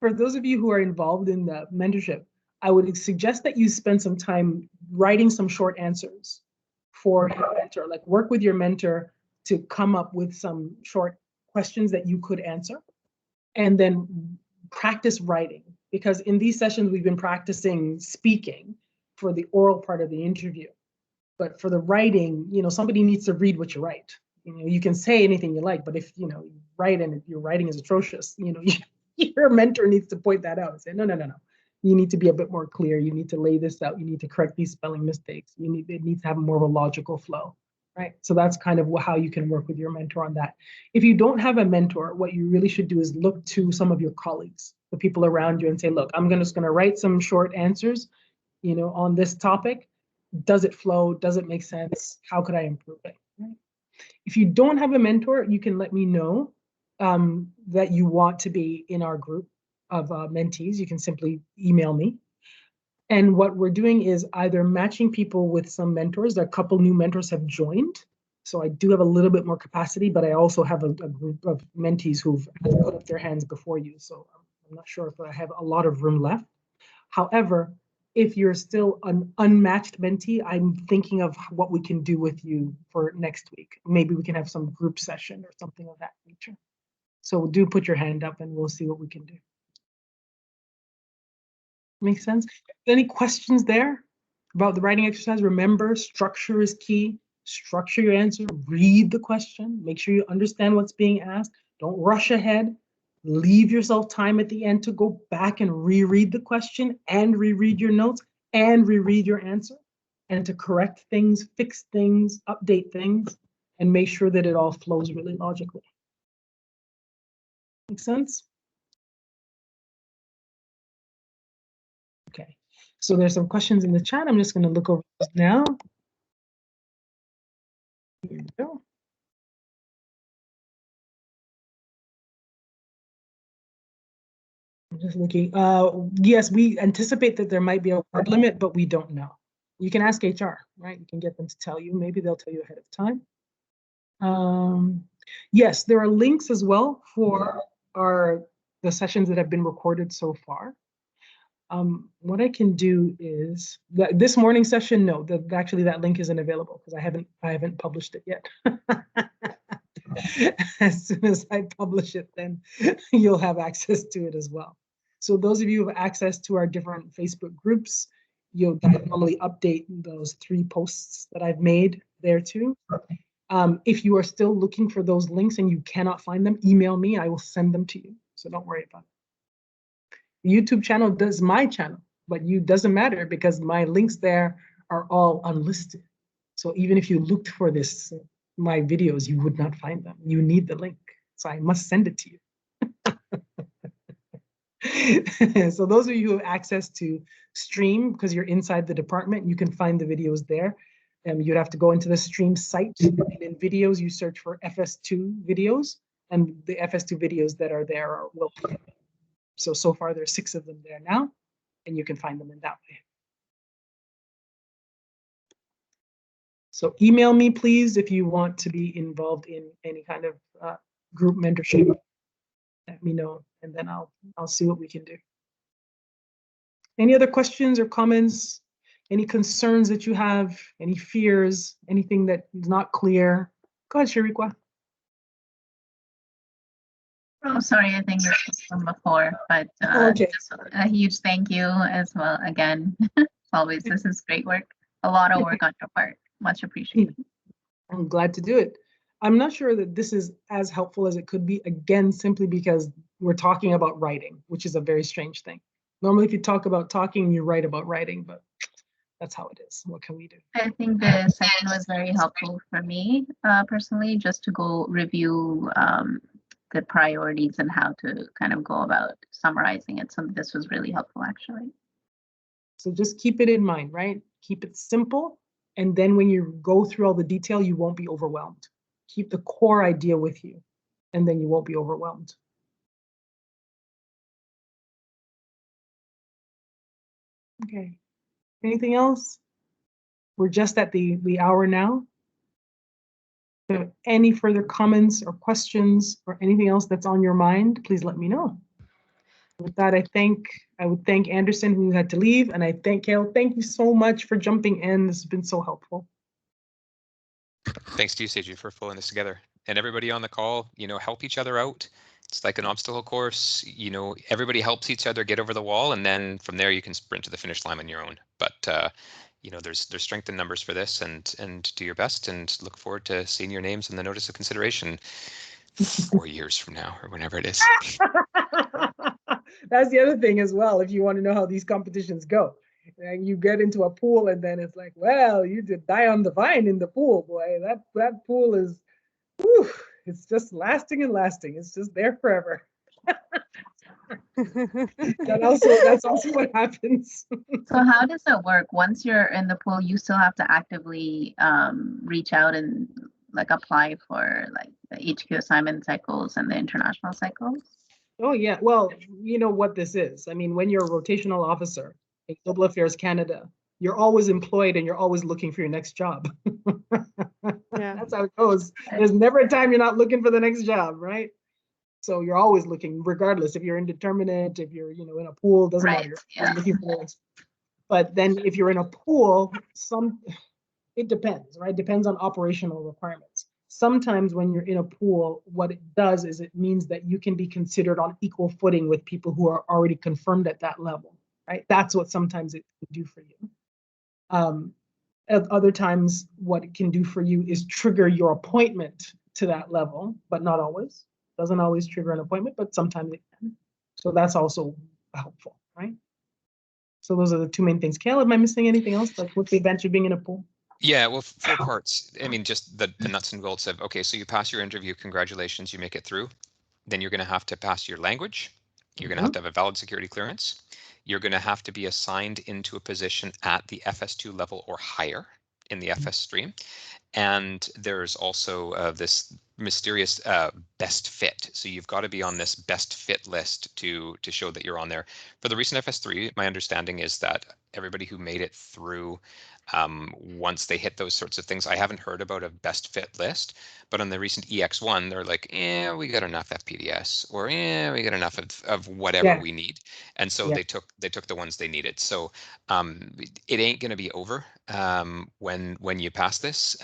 For those of you who are involved in the mentorship, I would suggest that you spend some time writing some short answers for your mentor. Like, work with your mentor to come up with some short questions that you could answer, and then practice writing. Because in these sessions, we've been practicing speaking for the oral part of the interview. But for the writing, somebody needs to read what you write. You can say anything you like, but if, you write and your writing is atrocious, your mentor needs to point that out and say, no. You need to be a bit more clear. You need to lay this out. You need to correct these spelling mistakes. It needs to have more of a logical flow, right? So that's kind of how you can work with your mentor on that. If you don't have a mentor, what you really should do is look to some of your colleagues, the people around you, and say, look, I'm just going to write some short answers, on this topic. Does it flow? Does it make sense? How could I improve it? Right? If you don't have a mentor, you can let me know that you want to be in our group of mentees. You can simply email me. And what we're doing is either matching people with some mentors. A couple new mentors have joined. So I do have a little bit more capacity, but I also have a group of mentees who've put up their hands before you. So I'm not sure if I have a lot of room left. However, if you're still an unmatched mentee, I'm thinking of what we can do with you for next week. Maybe we can have some group session or something of that nature. So do put your hand up and we'll see what we can do. Make sense? Any questions there about the writing exercise? Remember, structure is key. Structure your answer. Read the question. Make sure you understand what's being asked. Don't rush ahead. Leave yourself time at the end to go back and reread the question and reread your notes and reread your answer, and to correct things, fix things, update things, and make sure that it all flows really logically. Make sense? Okay, so there's some questions in the chat. I'm just going to look over those now. Here we go. I'm just looking. Yes, we anticipate that there might be a word limit, but we don't know. You can ask HR, right? You can get them to tell you. Maybe they'll tell you ahead of time. Yes, there are links as well for the sessions that have been recorded so far. What I can do is this morning session, no, actually that link isn't available because I haven't published it yet. As soon as I publish it, then you'll have access to it as well. So those of you who have access to our different Facebook groups, you'll normally update those 3 posts that I've made there too. If you are still looking for those links and you cannot find them, email me. I will send them to you. So don't worry about it. The YouTube channel does my channel, but doesn't matter because my links there are all unlisted. So even if you looked for my videos, you would not find them. You need the link. So I must send it to you. So those of you who have access to stream, because you're inside the department, you can find the videos there. You'd have to go into the stream site, and in videos, you search for FS-02 videos, and the FS-02 videos that are there will be. So far, there's 6 of them there now, and you can find them in that way. So email me, please, if you want to be involved in any kind of group mentorship. Let me know, and then I'll see what we can do. Any other questions or comments? Any concerns that you have? Any fears? Anything that is not clear? Go ahead, Shariqua. Oh, sorry, I think it's from before, but okay. Just a huge thank you as well. Again, always, this is great work. A lot of work on your part. Much appreciated. I'm glad to do it. I'm not sure that this is as helpful as it could be, again, simply because we're talking about writing, which is a very strange thing. Normally, if you talk about talking, you write about writing, but that's how it is. What can we do? I think the session was very helpful for me personally, just to go review the priorities and how to kind of go about summarizing it. So this was really helpful, actually. So just keep it in mind, right? Keep it simple. And then when you go through all the detail, you won't be overwhelmed. Keep the core idea with you, and then you won't be overwhelmed. Okay. Anything else? We're just at the hour now. So any further comments or questions or anything else that's on your mind, please let me know. With that, I would thank Anderson, who had to leave, and I thank Kale. Thank you so much for jumping in. This has been so helpful. Thanks to you, Seiji, for pulling this together. And everybody on the call, help each other out. It's like an obstacle course. Everybody helps each other get over the wall, and then from there you can sprint to the finish line on your own. But you know, there's strength in numbers for this, and do your best, and look forward to seeing your names in the notice of consideration 4 years from now or whenever it is. That's the other thing as well. If you want to know how these competitions go, and you get into a pool, and then it's like, well, you did die on the vine in the pool, boy. That pool is, whew, it's just lasting and lasting. It's just there forever. That's also what happens. So how does that work? Once you're in the pool, you still have to actively reach out and like apply for like the HQ assignment cycles and the international cycles? Oh yeah, well, you know what this is. I mean, when you're a rotational officer in Global Affairs Canada, you're always employed and you're always looking for your next job. Yeah. That's how it goes. There's never a time you're not looking for the next job, right? So you're always looking, regardless if you're indeterminate, if you're, you know, in a pool, doesn't matter. You're always looking for the next. But then if you're in a pool, it depends, right? Depends on operational requirements. Sometimes when you're in a pool, what it does is it means that you can be considered on equal footing with people who are already confirmed at that level, right? That's what sometimes it can do for you. At other times, what it can do for you is trigger your appointment to that level, but not always. Doesn't always trigger an appointment, but sometimes it can. So that's also helpful, right? So those are the two main things. Kale, am I missing anything else? Like, what's the advantage of being in a pool? Yeah, well, 4 parts. I mean, just the nuts and bolts of, okay, so you pass your interview, congratulations, you make it through. Then you're going to have to pass your language. You're going to have a valid security clearance. You're going to have to be assigned into a position at the FS2 level or higher in the FS stream. And there's also this mysterious best fit. So you've got to be on this best fit list to show that you're on there. For the recent FS3, my understanding is that everybody who made it through, once they hit those sorts of things, I haven't heard about a best fit list, but on the recent EX1, they're like, yeah, we got enough FPDS, or yeah, we got enough of whatever we need. And so they took the ones they needed. So it ain't going to be over when you pass this.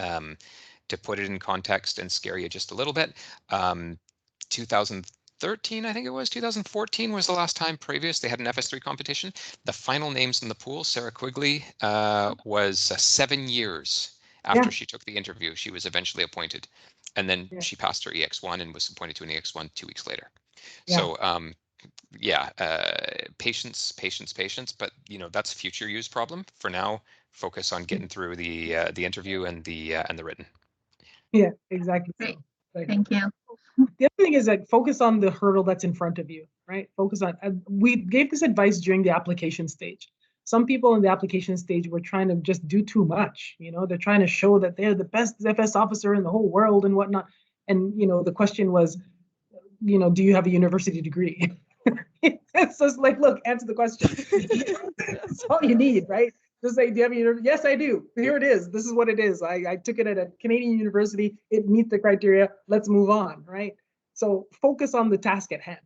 To put it in context and scare you just a little bit, 2013, I think it was, 2014 was the last time previous they had an FS3 competition. The final names in the pool, Sarah Quigley, was 7 years after she took the interview. She was eventually appointed, and then she passed her EX1 and was appointed to an EX1 2 weeks later. So patience, but you know, that's a future use problem. For now, focus on getting through the interview and the written. Yeah, exactly. Great. So, Thank you. the other thing is like focus on the hurdle that's in front of you, right? Focus on, we gave this advice during the application stage. Some people in the application stage were trying to just do too much. You know, they're trying to show that they're the best FS officer in the whole world and whatnot. And, you know, the question was, you know, do you have a university degree? It's just like, look, answer the question. That's all you need, right? Just say, do you have a university? Yes, I do. Here it is. This is what it is. I took it at a Canadian university. It meets the criteria. Let's move on, right? So focus on the task at hand.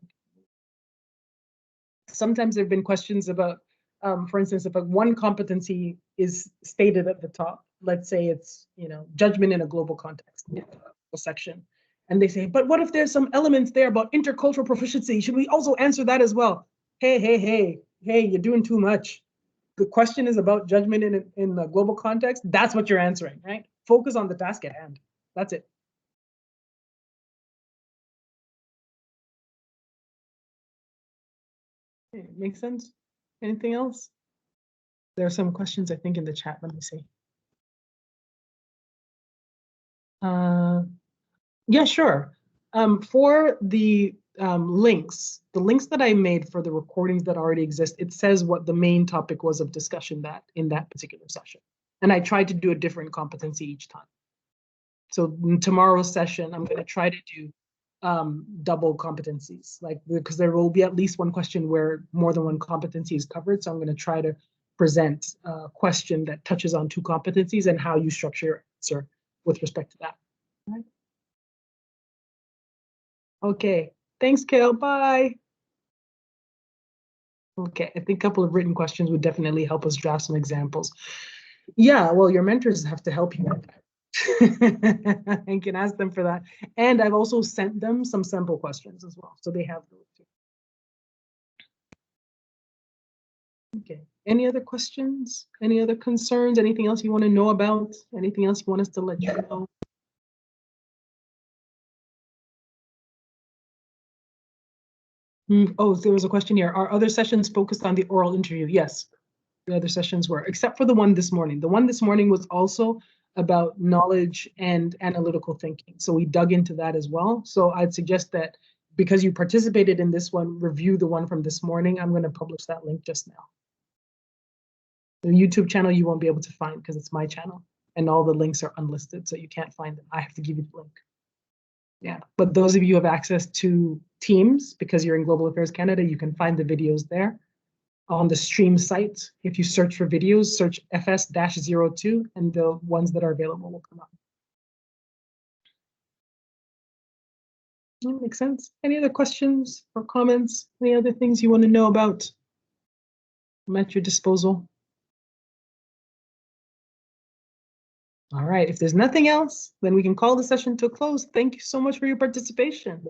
Sometimes there have been questions about, for instance, if one competency is stated at the top, let's say it's, you know, judgment in a global context, section. And they say, but what if there's some elements there about intercultural proficiency? Should we also answer that as well? Hey, you're doing too much. The question is about judgment in the global context. That's what you're answering, right? Focus on the task at hand. That's it. Okay, makes sense? Anything else? There are some questions, I think, in the chat. Let me see. Yeah, sure. For the links that I made for the recordings that already exist, it says what the main topic was of discussion in that particular session. And I tried to do a different competency each time. So in tomorrow's session, I'm going to try to do double competencies, like, because there will be at least one question where more than one competency is covered. So I'm going to try to present a question that touches on 2 competencies and how you structure your answer with respect to that. All right. Okay, thanks, Kale. Bye. Okay, I think a couple of written questions would definitely help us draft some examples. Yeah, well, your mentors have to help you with that. And can ask them for that. And I've also sent them some sample questions as well, so they have those Okay. Any other questions? Any other concerns? Anything else you want to know about? Anything else you want us to let you know? Oh, there was a question here. Are other sessions focused on the oral interview? Yes, the other sessions were, except for the one this morning. The one this morning was also about knowledge and analytical thinking. So we dug into that as well. So I'd suggest that because you participated in this one, review the one from this morning. I'm going to publish that link just now. The YouTube channel you won't be able to find because it's my channel and all the links are unlisted, so you can't find it. I have to give you the link. Yeah, but those of you who have access to Teams, because you're in Global Affairs Canada, you can find the videos there. On the stream site, if you search for videos, search FS-02 and the ones that are available will come up. That makes sense. Any other questions or comments? Any other things you want to know about? I'm at your disposal. All right, if there's nothing else, then we can call the session to a close. Thank you so much for your participation.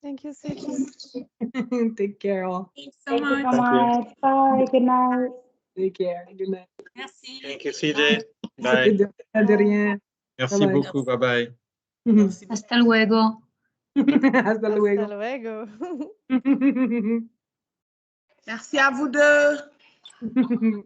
Thank you, CJ. Take care, all. Thanks so Thank you much. so much. Bye. Good night. Take care. Good night. Merci. Thank you, CJ. Bye. De rien. Merci Bye-bye. beaucoup. Bye bye. Hasta luego. Hasta luego. Hasta luego. Merci à vous deux.